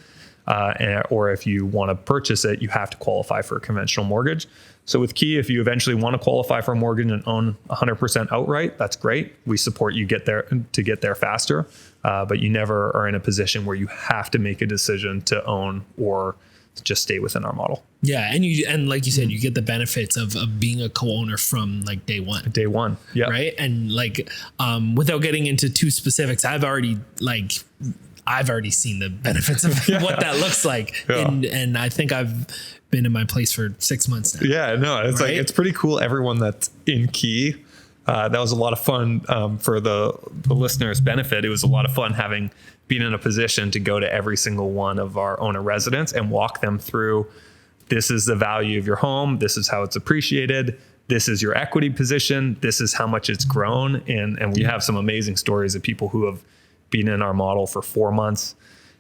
Or if you want to purchase it, you have to qualify for a conventional mortgage. So with Key, if you eventually want to qualify for a mortgage and own 100% outright, that's great. We support you get there faster, but you never are in a position where you have to make a decision to own or just stay within our model. Yeah, and like you said, you get the benefits of being a co-owner from like day one. Day one, yeah. Right, and like without getting into too specifics, I've already seen the benefits of what that looks like, and I think I've been in my place for 6 months now. Yeah, no, it's like it's pretty cool. Everyone that's in Key, that was a lot of fun for the listeners' benefit. It was a lot of fun being in a position to go to every single one of our owner residents and walk them through, this is the value of your home, this is how it's appreciated, this is your equity position, this is how much it's grown. And we have some amazing stories of people who have been in our model for 4 months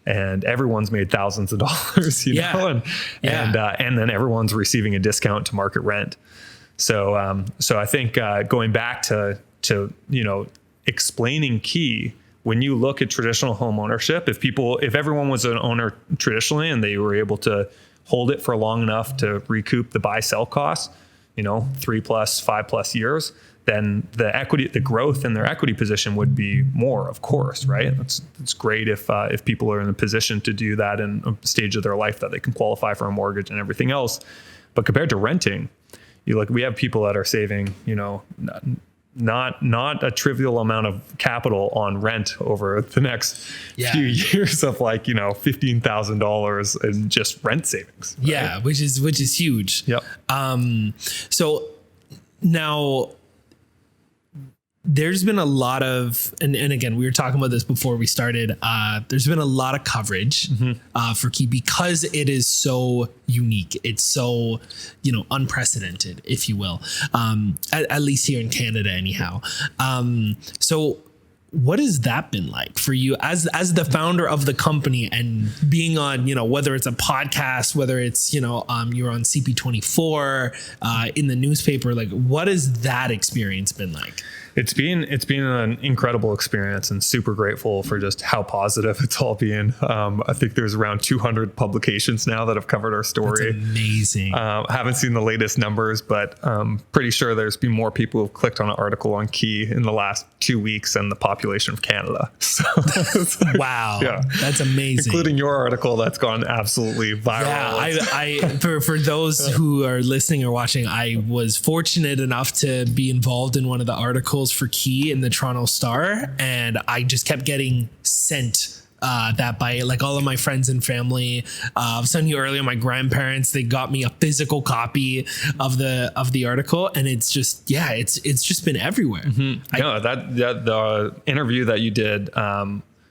and everyone's made thousands of dollars, and then everyone's receiving a discount to market rent. So I think going back to explaining Key, when you look at traditional home ownership, if everyone was an owner traditionally and they were able to hold it for long enough to recoup the buy sell costs, 3+, 5+ years, then the growth in their equity position would be more, of course, right? It's great if people are in a position to do that in a stage of their life that they can qualify for a mortgage and everything else. But compared to renting, we have people that are saving, not a trivial amount of capital on rent over the next few years of $15,000 in just rent savings. Right? Yeah, which is huge. Yep. So now there's been a lot of, and again, we were talking about this before we started. There's been a lot of coverage for Key because it is so unique. It's so, unprecedented, if you will, at least here in Canada, anyhow. So what has that been like for you as the founder of the company and being on, whether it's a podcast, whether it's, you're on CP24, in the newspaper, like what has that experience been like? It's been an incredible experience and super grateful for just how positive it's all been. I think there's around 200 publications now that have covered our story. That's amazing. Haven't seen the latest numbers, but pretty sure there's been more people who've clicked on an article on Key in the last 2 weeks than the population of Canada. So wow, that's amazing. Including your article that's gone absolutely viral. Yeah, for those who are listening or watching, I was fortunate enough to be involved in one of the articles for Key in the Toronto Star, and I just kept getting sent that by like all of my friends and family. I was telling you earlier, my grandparents, they got me a physical copy of the article, and it's just it's just been everywhere. The interview that you did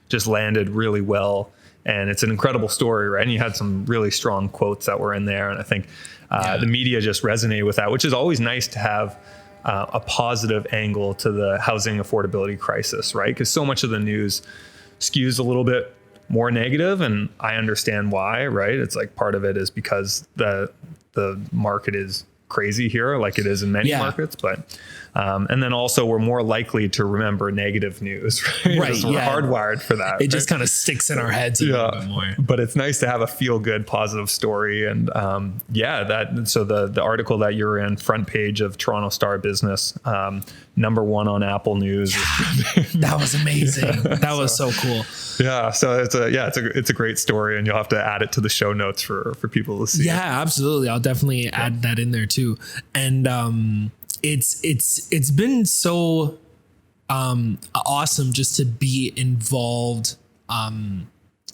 just landed really well, and it's an incredible story, right? And you had some really strong quotes that were in there, and I think the media just resonated with that, which is always nice to have. A positive angle to the housing affordability crisis, right? Because so much of the news skews a little bit more negative, and I understand why, right? It's like part of it is because the market is crazy here like it is in many markets, but and then also we're more likely to remember negative news, right? We're hardwired for that. It just kind of sticks in our heads a little bit more. But it's nice to have a feel good, positive story. And so the article that you're in, front page of Toronto Star Business, #1 on Apple News. That was amazing. That was so cool. Yeah. So it's a great story, and you'll have to add it to the show notes for people to see. Yeah, absolutely. I'll definitely add that in there too. And it's been so awesome just to be involved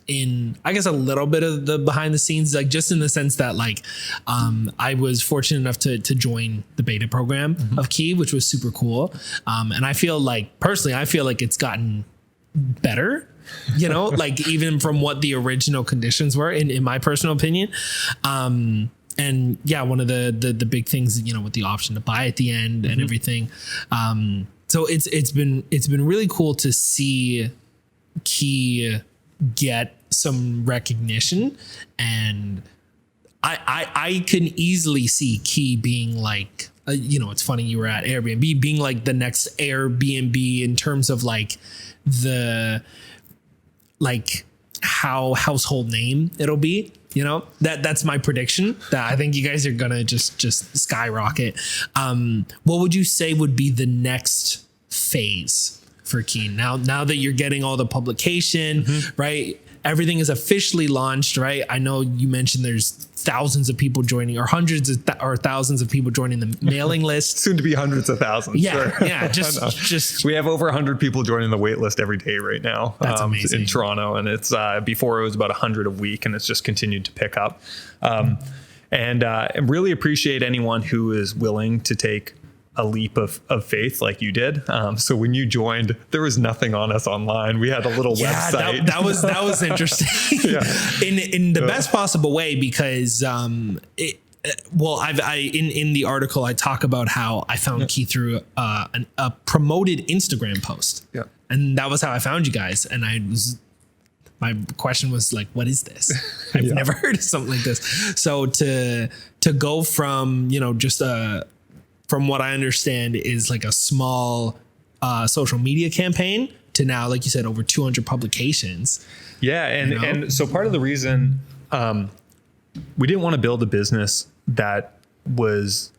in, I guess, a little bit of the behind the scenes, like just in the sense that like I was fortunate enough to join the beta program of Key, which was super cool. And I feel like it's gotten better, like even from what the original conditions were in my personal opinion. And yeah, one of the big things, with the option to buy at the end and everything. So it's been really cool to see Key get some recognition, and I can easily see Key being like, it's funny you were at Airbnb, being like the next Airbnb in terms of like how household name it'll be. That's my prediction, that I think you guys are gonna just skyrocket. What would you say would be the next phase for Key now that you're getting all the publication, right? Everything is officially launched, right? I know you mentioned there's thousands of people joining, or hundreds or thousands of people joining the mailing list. Soon to be hundreds of thousands. Yeah, sure. Yeah. Just we have over 100 people joining the wait list every day right now. That's amazing. In Toronto, and it's before it was about 100 a week, and it's just continued to pick up. And really appreciate anyone who is willing to take a leap of faith like you did. So when you joined, there was nothing on us online. We had a little website. That was interesting in the best possible way, because in the article I talk about how I found Key through a promoted Instagram post. Yeah. And that was how I found you guys. And my question was like, what is this? I've never heard of something like this. So to go from, just from what I understand is like a small social media campaign to now, like you said, over 200 publications. Yeah. And so part of the reason we didn't want to build a business that was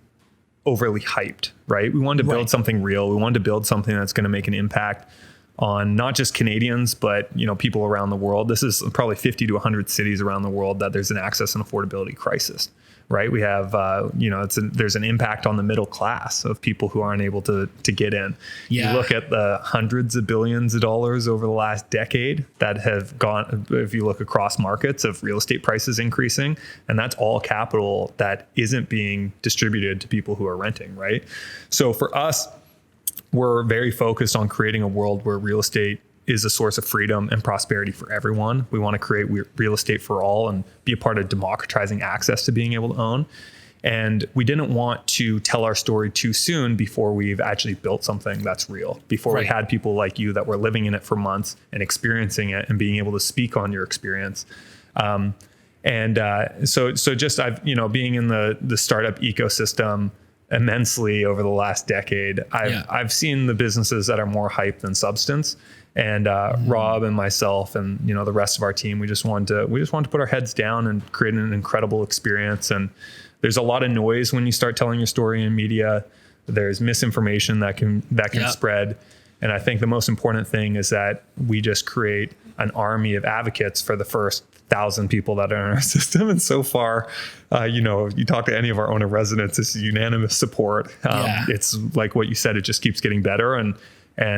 overly hyped, right? We wanted to build something real. We wanted to build something that's going to make an impact on not just Canadians, but people around the world. This is probably 50 to 100 cities around the world that there's an access and affordability crisis. Right. We have, there's an impact on the middle class of people who aren't able to get in. Yeah. You look at the hundreds of billions of dollars over the last decade that have gone, if you look across markets, of real estate prices increasing, and that's all capital that isn't being distributed to people who are renting. Right. So for us, we're very focused on creating a world where real estate is a source of freedom and prosperity for everyone. We want to create real estate for all and be a part of democratizing access to being able to own. And we didn't want to tell our story too soon before we've actually built something that's real, before we had people like you that were living in it for months and experiencing it and being able to speak on your experience. So just being in the startup ecosystem immensely over the last decade, I've seen the businesses that are more hype than substance. And Rob and myself and the rest of our team, we just wanted to put our heads down and create an incredible experience. And there's a lot of noise when you start telling your story in media. There's misinformation that can spread. And I think the most important thing is that we just create an army of advocates for the first 1,000 people that are in our system. And so far, you talk to any of our owner residents, it's unanimous support. It's like what you said, it just keeps getting better. And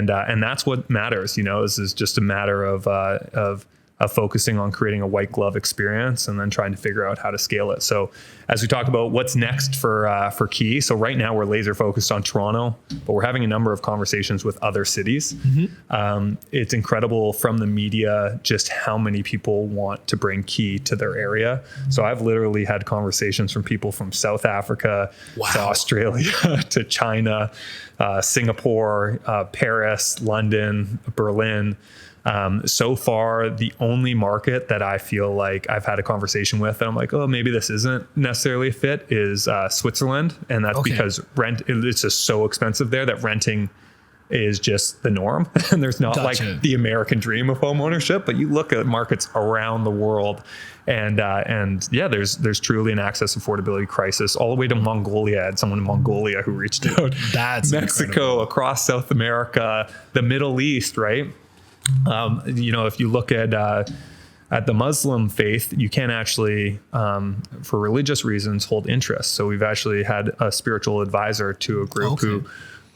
that's what matters, is just a matter of focusing on creating a white glove experience and then trying to figure out how to scale it. So as we talk about what's next for Key, so right now we're laser focused on Toronto, but we're having a number of conversations with other cities. It's incredible from the media just how many people want to bring Key to their area. So I've literally had conversations from people from South Africa to Australia to China, Singapore, Paris, London, Berlin. So far, the only market that I feel like I've had a conversation with and I'm like, oh, maybe this isn't necessarily a fit is Switzerland. And that's because it's just so expensive there that renting is just the norm. And there's not like the American dream of home ownership, but you look at markets around the world and yeah, there's truly an access affordability crisis all the way to Mongolia. I had someone in Mongolia who reached out. That's Mexico, incredible. across South America, the Middle East, right? If you look at the Muslim faith, you can't actually, for religious reasons, hold interest. So we've actually had a spiritual advisor to a group who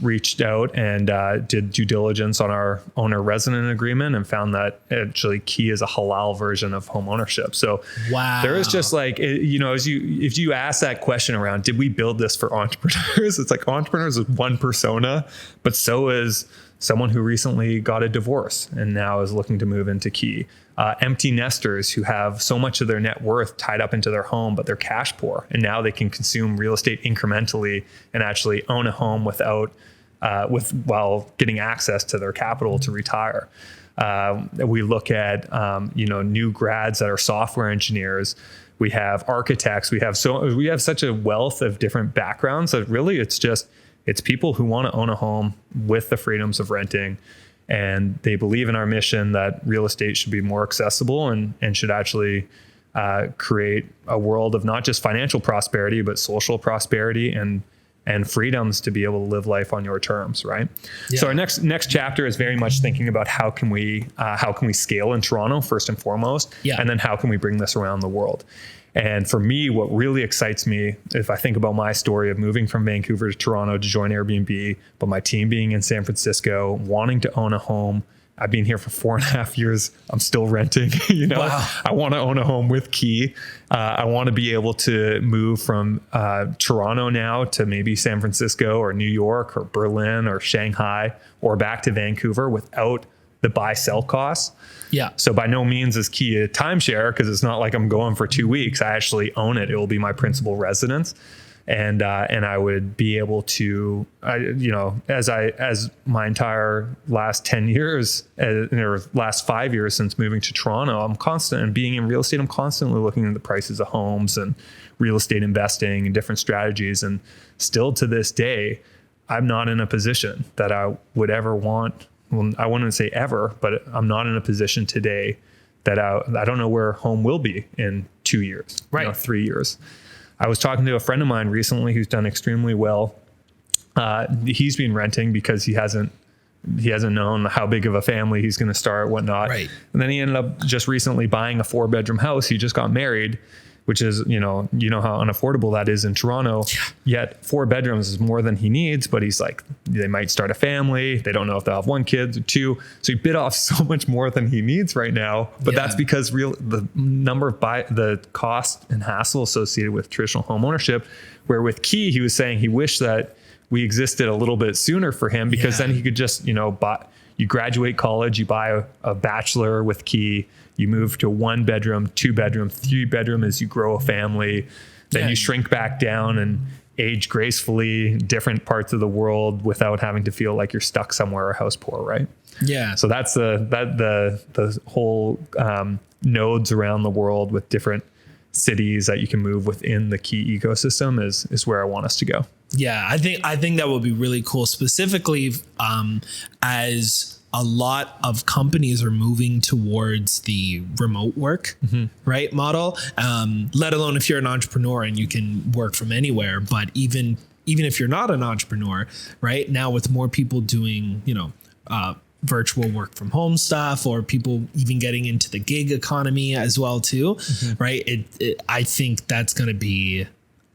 reached out and did due diligence on our owner-resident agreement and found that actually Key is a halal version of home ownership. So there is just like, if you ask that question around, did we build this for entrepreneurs? It's like entrepreneurs is one persona, but so is someone who recently got a divorce and now is looking to move into Key. Empty nesters who have so much of their net worth tied up into their home, but they're cash poor. And now they can consume real estate incrementally and actually own a home while getting access to their capital to retire. We look at, new grads that are software engineers. We have architects. We have such a wealth of different backgrounds that really it's people who want to own a home with the freedoms of renting. And they believe in our mission that real estate should be more accessible and should actually create a world of not just financial prosperity, but social prosperity and freedoms to be able to live life on your terms, right? Yeah. So our next chapter is very much thinking about how can we scale in Toronto first and foremost, and then how can we bring this around the world. And for me, what really excites me, if I think about my story of moving from Vancouver to Toronto to join Airbnb, but my team being in San Francisco, wanting to own a home. I've been here for 4.5 years. I'm still renting, Wow. I want to own a home with Key. I want to be able to move from Toronto now to maybe San Francisco or New York or Berlin or Shanghai or back to Vancouver without the buy-sell costs. Yeah. So by no means is Key a timeshare because it's not like I'm going for 2 weeks. I actually own it. It will be my principal residence. And I would be able to, as my entire last 10 years or last 5 years since moving to Toronto, I'm constant and being in real estate. I'm constantly looking at the prices of homes and real estate investing and different strategies. And still to this day, I'm not in a position that I would ever want. Well, I wouldn't say ever, but I'm not in a position today that I don't know where home will be in 2 years, 3 years. I was talking to a friend of mine recently who's done extremely well. He's been renting because he hasn't known how big of a family he's going to start, whatnot. Right. And then he ended up just recently buying a 4-bedroom house. He just got married, which is, you know how unaffordable that is in Toronto. Yet 4 bedrooms is more than he needs, but he's like, they might start a family. They don't know if they'll have 1 kid or 2. So he bit off so much more than he needs right now. But that's because the cost and hassle associated with traditional home ownership, where with Key, he was saying he wished that we existed a little bit sooner for him because then he could just, you graduate college, you buy a bachelor with Key, you move to 1 bedroom, 2 bedroom, 3 bedroom as you grow a family. Then you shrink back down and age gracefully in different parts of the world without having to feel like you're stuck somewhere or house poor, right? Yeah. So that's the whole nodes around the world with different cities that you can move within the Key ecosystem is where I want us to go. Yeah, I think that would be really cool, specifically as a lot of companies are moving towards the remote work, right, model, let alone if you're an entrepreneur and you can work from anywhere. But even if you're not an entrepreneur, right, now with more people doing, virtual work from home stuff, or people even getting into the gig economy as well too, right? I think that's going to be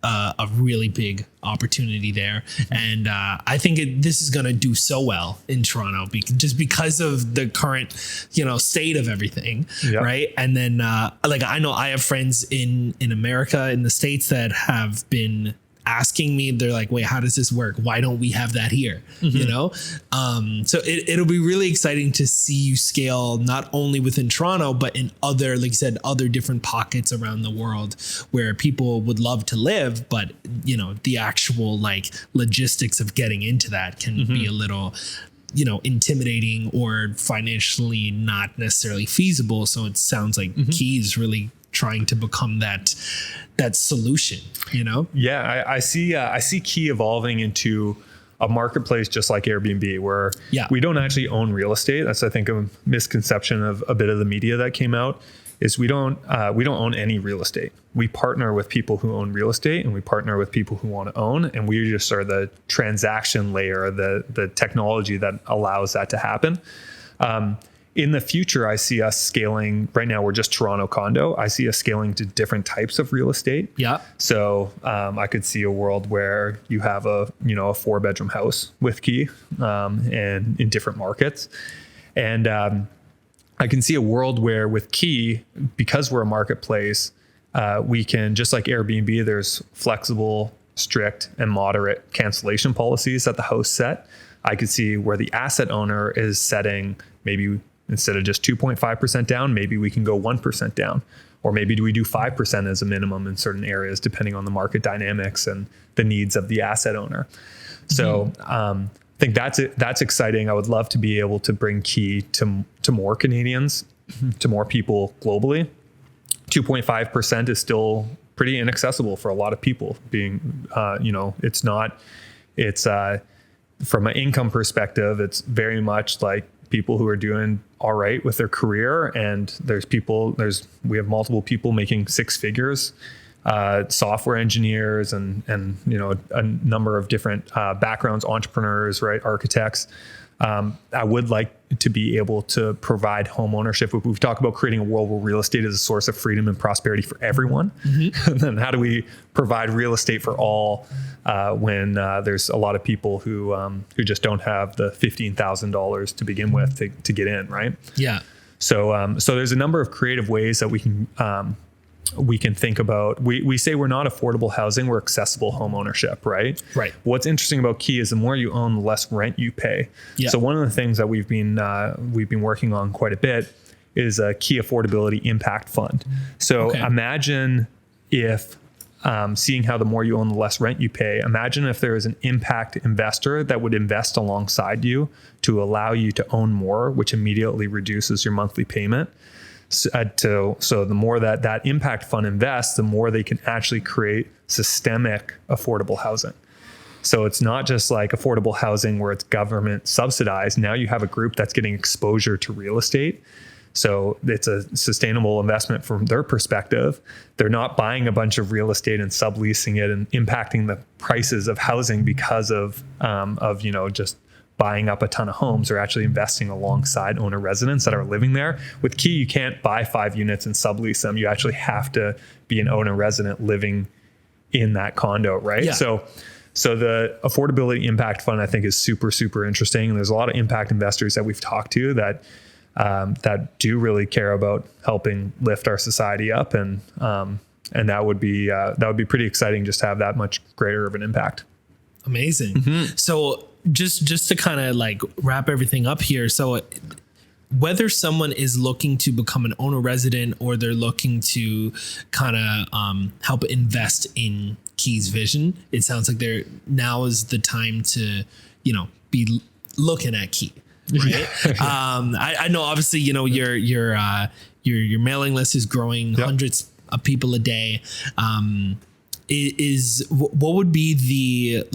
a really big opportunity there. And I think this is going to do so well in Toronto just because of the current, state of everything. Right. And then I know I have friends in America, in the States, that have been asking me, they're like, wait, how does this work? Why don't we have that here? So it'll be really exciting to see you scale not only within Toronto, but in other, like you said, other different pockets around the world where people would love to live, but the actual logistics of getting into that can be a little intimidating or financially not necessarily feasible. So it sounds like Key is really trying to become that solution, Yeah, I see Key evolving into a marketplace just like Airbnb, where we don't actually own real estate. That's, I think, a misconception of a bit of the media that came out, is we don't own any real estate. We partner with people who own real estate, and we partner with people who want to own, and we just are the transaction layer, the technology that allows that to happen. In the future, I see us scaling. Right now, we're just Toronto condo. I see us scaling to different types of real estate. Yeah. So I could see a world where you have a 4-bedroom house with Key, and in different markets, and I can see a world where with Key, because we're a marketplace, we can, just like Airbnb, there's flexible, strict, and moderate cancellation policies that the host set. I could see where the asset owner is setting, maybe instead of just 2.5% down, maybe we can go 1% down. Or maybe do we do 5% as a minimum in certain areas, depending on the market dynamics and the needs of the asset owner. So I think that's exciting. I would love to be able to bring Key to more Canadians, to more people globally. 2.5% is still pretty inaccessible for a lot of people. It's from an income perspective, it's very much like people who are doing all right with their career, and we have multiple people making 6 figures, software engineers and a number of different backgrounds, entrepreneurs, right, architects. I would like to be able to provide home ownership. We've talked about creating a world where real estate is a source of freedom and prosperity for everyone. And then how do we provide real estate for all when there's a lot of people who just don't have the $15,000 to begin with to get in, right? Yeah. So there's a number of creative ways that we can think about. We say we're not affordable housing, we're accessible home ownership, right? Right. What's interesting about Key is the more you own, the less rent you pay. Yeah. So one of the things that we've been working on quite a bit is a Key Affordability Impact Fund. So imagine if, seeing how the more you own, the less rent you pay, imagine if there is an impact investor that would invest alongside you to allow you to own more, which immediately reduces your monthly payment. So the more that impact fund invests, the more they can actually create systemic affordable housing. So it's not just like affordable housing where it's government subsidized. Now you have a group that's getting exposure to real estate. So it's a sustainable investment from their perspective. They're not buying a bunch of real estate and subleasing it and impacting the prices of housing because of just buying up a ton of homes. Or actually investing alongside owner residents that are living there. With Key, you can't buy 5 units and sublease them. You actually have to be an owner resident living in that condo, right? Yeah. So the Affordability Impact Fund, I think, is super, super interesting. And there's a lot of impact investors that we've talked to that do really care about helping lift our society up. And that would be pretty exciting, just to have that much greater of an impact. Amazing. So just to kind of like wrap everything up here. So whether someone is looking to become an owner resident or they're looking to kind of help invest in Key's vision, it sounds like now is the time to, be looking at Key. Right. I know obviously, your mailing list is growing, hundreds of people a day. What would be the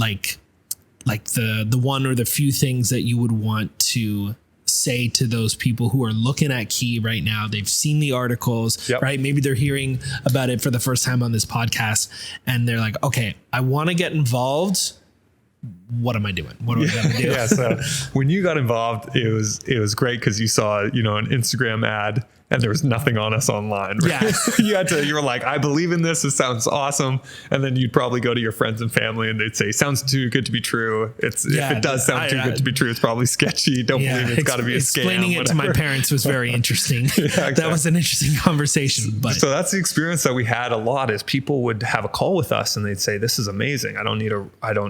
the one or the few things that you would want to say to those people who are looking at Key right now? They've seen the articles, right? Maybe they're hearing about it for the first time on this podcast and they're like, okay, I want to get involved. What am I doing? What do I got to do? Yeah. So when you got involved, it was great because you saw, an Instagram ad and there was nothing on us online. Right? Yeah. You were like, I believe in this. It sounds awesome. And then you'd probably go to your friends and family and they'd say, sounds too good to be true. If it does sound too good to be true, it's probably sketchy. Don't believe it. It's got to be a scam. Explaining it to my parents was very interesting. Exactly. That was an interesting conversation. But so that's the experience that we had a lot, is people would have a call with us and they'd say, this is amazing. I don't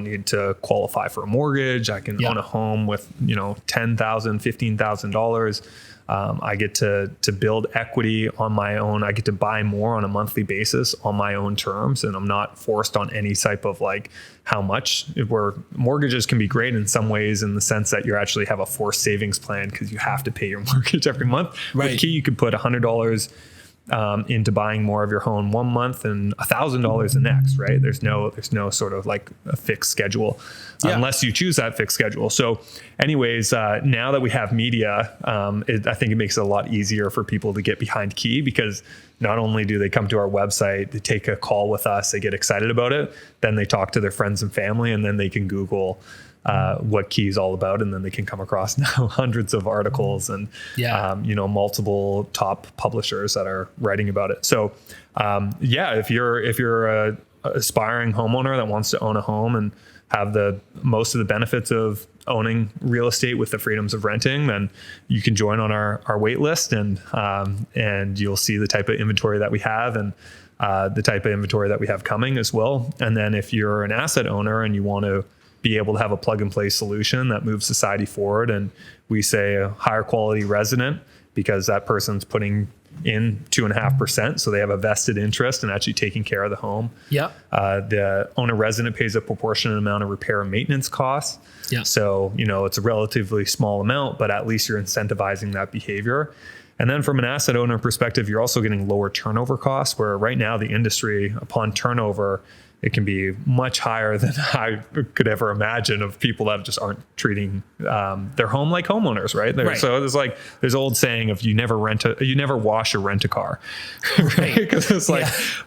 need to qualify qualify for a mortgage. I can own a home with, $10,000, $15,000. I get to build equity on my own. I get to buy more on a monthly basis on my own terms, and I'm not forced on any type of like how much. Where mortgages can be great in some ways, in the sense that you actually have a forced savings plan because you have to pay your mortgage every month. Right. With Key, you could put $100 into buying more of your home one month and $1,000 the next, right? There's no sort of like a fixed schedule unless you choose that fixed schedule. So anyways, now that we have media, I think it makes it a lot easier for people to get behind Key, because not only do they come to our website, they take a call with us, they get excited about it, then they talk to their friends and family, and then they can Google what Key is all about, and then they can come across now hundreds of articles and multiple top publishers that are writing about it. So if you're a aspiring homeowner that wants to own a home and have the most of the benefits of owning real estate with the freedoms of renting, then you can join on our wait list, and you'll see the type of inventory that we have, and the type of inventory that we have coming as well. And then if you're an asset owner and you want to be able to have a plug and play solution that moves society forward, and we say a higher quality resident, because that person's putting in 2.5%, so they have a vested interest in actually taking care of the home. The owner resident pays a proportionate amount of repair and maintenance costs. So it's a relatively small amount, but at least you're incentivizing that behavior. And then from an asset owner perspective, you're also getting lower turnover costs, where right now the industry, upon turnover, it can be much higher than I could ever imagine, of people that just aren't treating their home like homeowners, right? So there's old saying of you never wash or rent a car, right? Because it's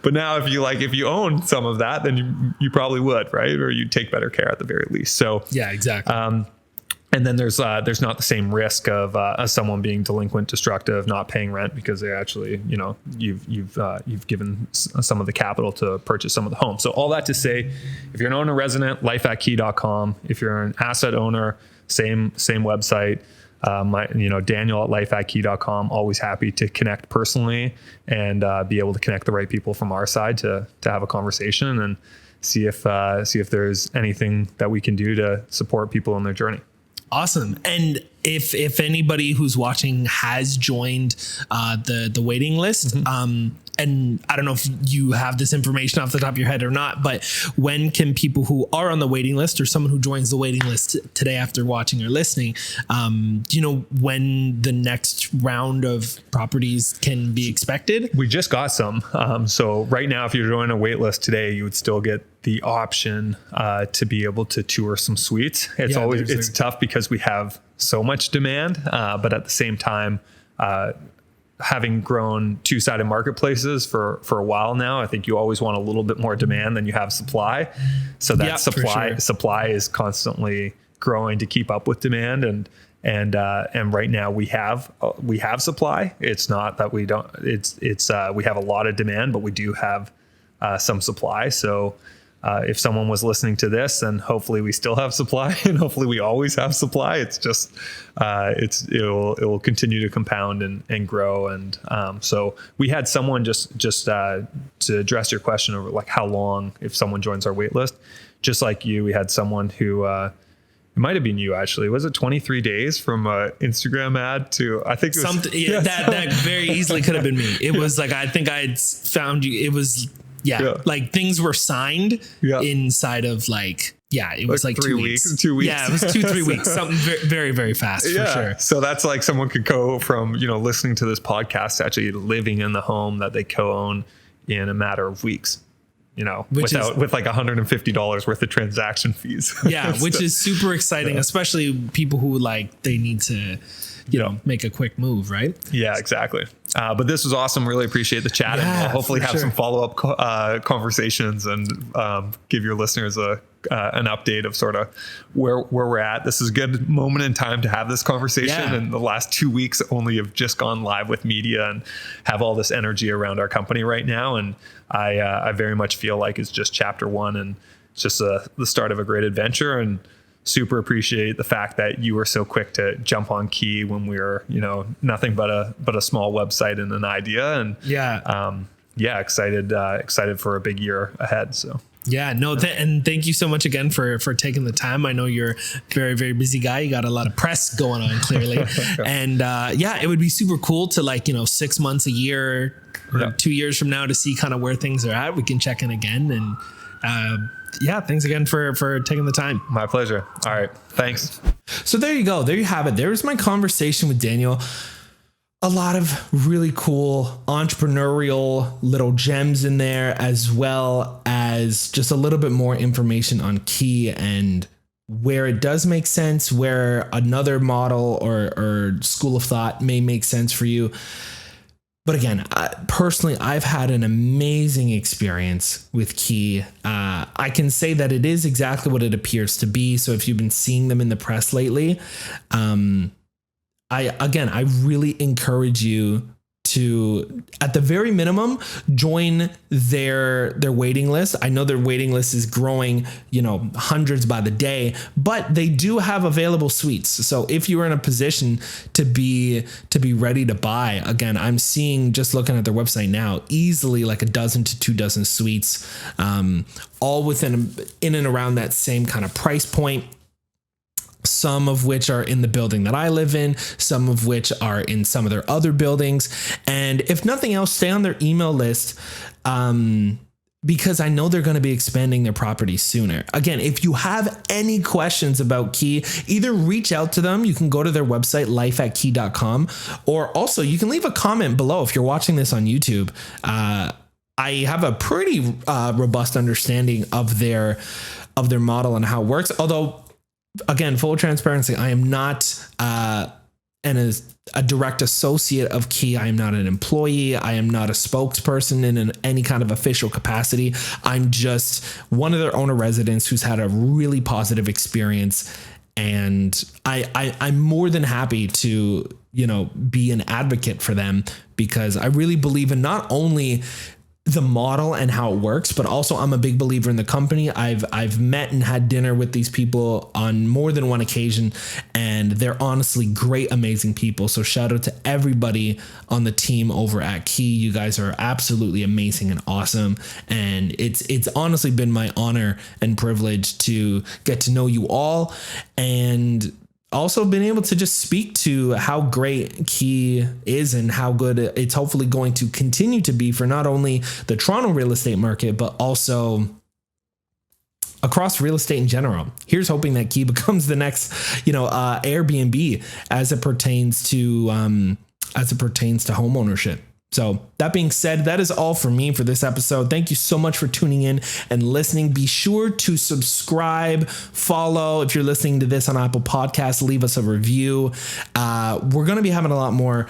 but now if you own some of that, then you probably would, right? Or you'd take better care at the very least. So exactly. And then there's not the same risk of someone being delinquent, destructive, not paying rent, because they actually, you've given some of the capital to purchase some of the home. So all that to say, if you're an owner resident, lifeatkey.com. If you're an asset owner, same website. Daniel at lifeatkey.com. Always happy to connect personally and be able to connect the right people from our side to have a conversation and see if there's anything that we can do to support people on their journey. Awesome. And if anybody who's watching has joined the waiting list, and I don't know if you have this information off the top of your head or not, but when can people who are on the waiting list, or someone who joins the waiting list today after watching or listening, do you know when the next round of properties can be expected? We just got some. So right now, if you're joining a wait list today, you would still get the option to be able to tour some suites. It's tough because we have so much demand, but at the same time, having grown two-sided marketplaces for a while now, I think you always want a little bit more demand than you have supply. So that supply is constantly growing to keep up with demand. And right now we have supply. It's not that we don't. We have a lot of demand, but we do have some supply. So if someone was listening to this, then hopefully we still have supply, and hopefully we always have supply. It's just it will continue to compound and grow. And so we had someone just to address your question over like how long if someone joins our wait list, just like you, we had someone who it might have been you actually. Was it 23 days from an Instagram ad to, I think it was something that very easily could have been me. It was like, I think I had found you. It was like things were signed inside of it was like 3 weeks. 2 weeks. Yeah, it was 2-3 weeks. Something very, very, very fast for sure. So that's like someone could go from, listening to this podcast to actually living in the home that they co-own in a matter of weeks, with like $150 worth of transaction fees. Which is super exciting, especially people who they need to, make a quick move, right? Yeah, exactly. But this was awesome. Really appreciate the chat, and we'll hopefully have some follow-up conversations and give your listeners an update of sort of where we're at. This is a good moment in time to have this conversation. And the last 2 weeks only have just gone live with media and have all this energy around our company right now. And I very much feel like it's just chapter one, and it's just the start of a great adventure. And super appreciate the fact that you were so quick to jump on Key when we were, nothing but a small website and an idea. And excited for a big year ahead. So Yeah, no, and thank you so much again for taking the time. I know you're a very, very busy guy. You got a lot of press going on, clearly. And it would be super cool to 6 months, a year, or 2 years from now to see kind of where things are at. We can check in again. And thanks again for taking the time. My pleasure. All right. Thanks. So there you go. There you have it. There's my conversation with Daniel. A lot of really cool entrepreneurial little gems in there, as well as just a little bit more information on Key and where it does make sense, where another model or school of thought may make sense for you. But again, personally, I've had an amazing experience with Key. I can say that it is exactly what it appears to be. So if you've been seeing them in the press lately, I really encourage you to, at the very minimum, join their waiting list. I know their waiting list is growing, hundreds by the day, but they do have available suites. So if you're in a position to be ready to buy, again, I'm seeing, just looking at their website now, easily like 12 to 24 suites, all in and around that same kind of price point. Some of which are in the building that I live in, some of which are in some of their other buildings. And if nothing else, stay on their email list, because I know they're going to be expanding their properties sooner. Again, if you have any questions about Key, either reach out to them. You can go to their website, lifeatkey.com, or also you can leave a comment below if you're watching this on YouTube. I have a pretty robust understanding of their model and how it works. Although, again, full transparency, I am not a direct associate of Key. I am not an employee. I am not a spokesperson in any kind of official capacity. I'm just one of their owner residents who's had a really positive experience. And I'm more than happy to, be an advocate for them, because I really believe in not only the model and how it works, but also I'm a big believer in the company. I've met and had dinner with these people on more than one occasion, and they're honestly great, amazing people. So shout out to everybody on the team over at Key. You guys are absolutely amazing and awesome. And it's honestly been my honor and privilege to get to know you all, and also been able to just speak to how great Key is and how good it's hopefully going to continue to be for not only the Toronto real estate market, but also across real estate in general. Here's hoping that Key becomes the next, Airbnb as it pertains to home ownership. So that being said, that is all for me for this episode. Thank you so much for tuning in and listening. Be sure to subscribe, follow. If you're listening to this on Apple Podcasts, leave us a review. We're going to be having a lot more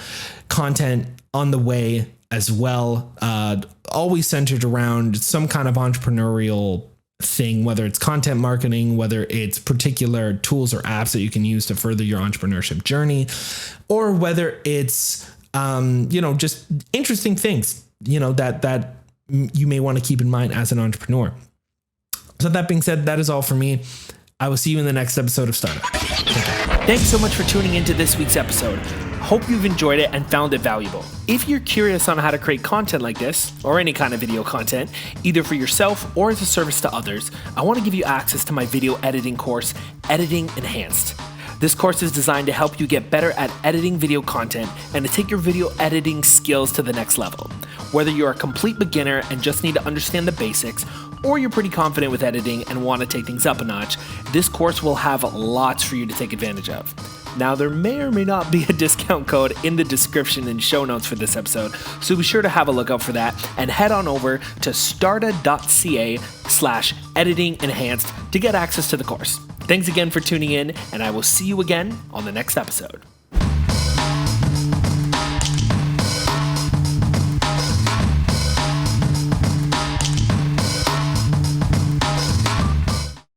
content on the way as well. Always centered around some kind of entrepreneurial thing, whether it's content marketing, whether it's particular tools or apps that you can use to further your entrepreneurship journey, or whether it's just interesting things, that you may want to keep in mind as an entrepreneur. So that being said, that is all for me. I will see you in the next episode of STARTA. Thanks so much for tuning into this week's episode. Hope you've enjoyed it and found it valuable. If you're curious on how to create content like this, or any kind of video content, either for yourself or as a service to others, I want to give you access to my video editing course, Editing Enhanced. This course is designed to help you get better at editing video content and to take your video editing skills to the next level. Whether you're a complete beginner and just need to understand the basics, or you're pretty confident with editing and want to take things up a notch, this course will have lots for you to take advantage of. Now, there may or may not be a discount code in the description and show notes for this episode, so be sure to have a look out for that and head on over to starta.ca/editing enhanced to get access to the course. Thanks again for tuning in, and I will see you again on the next episode.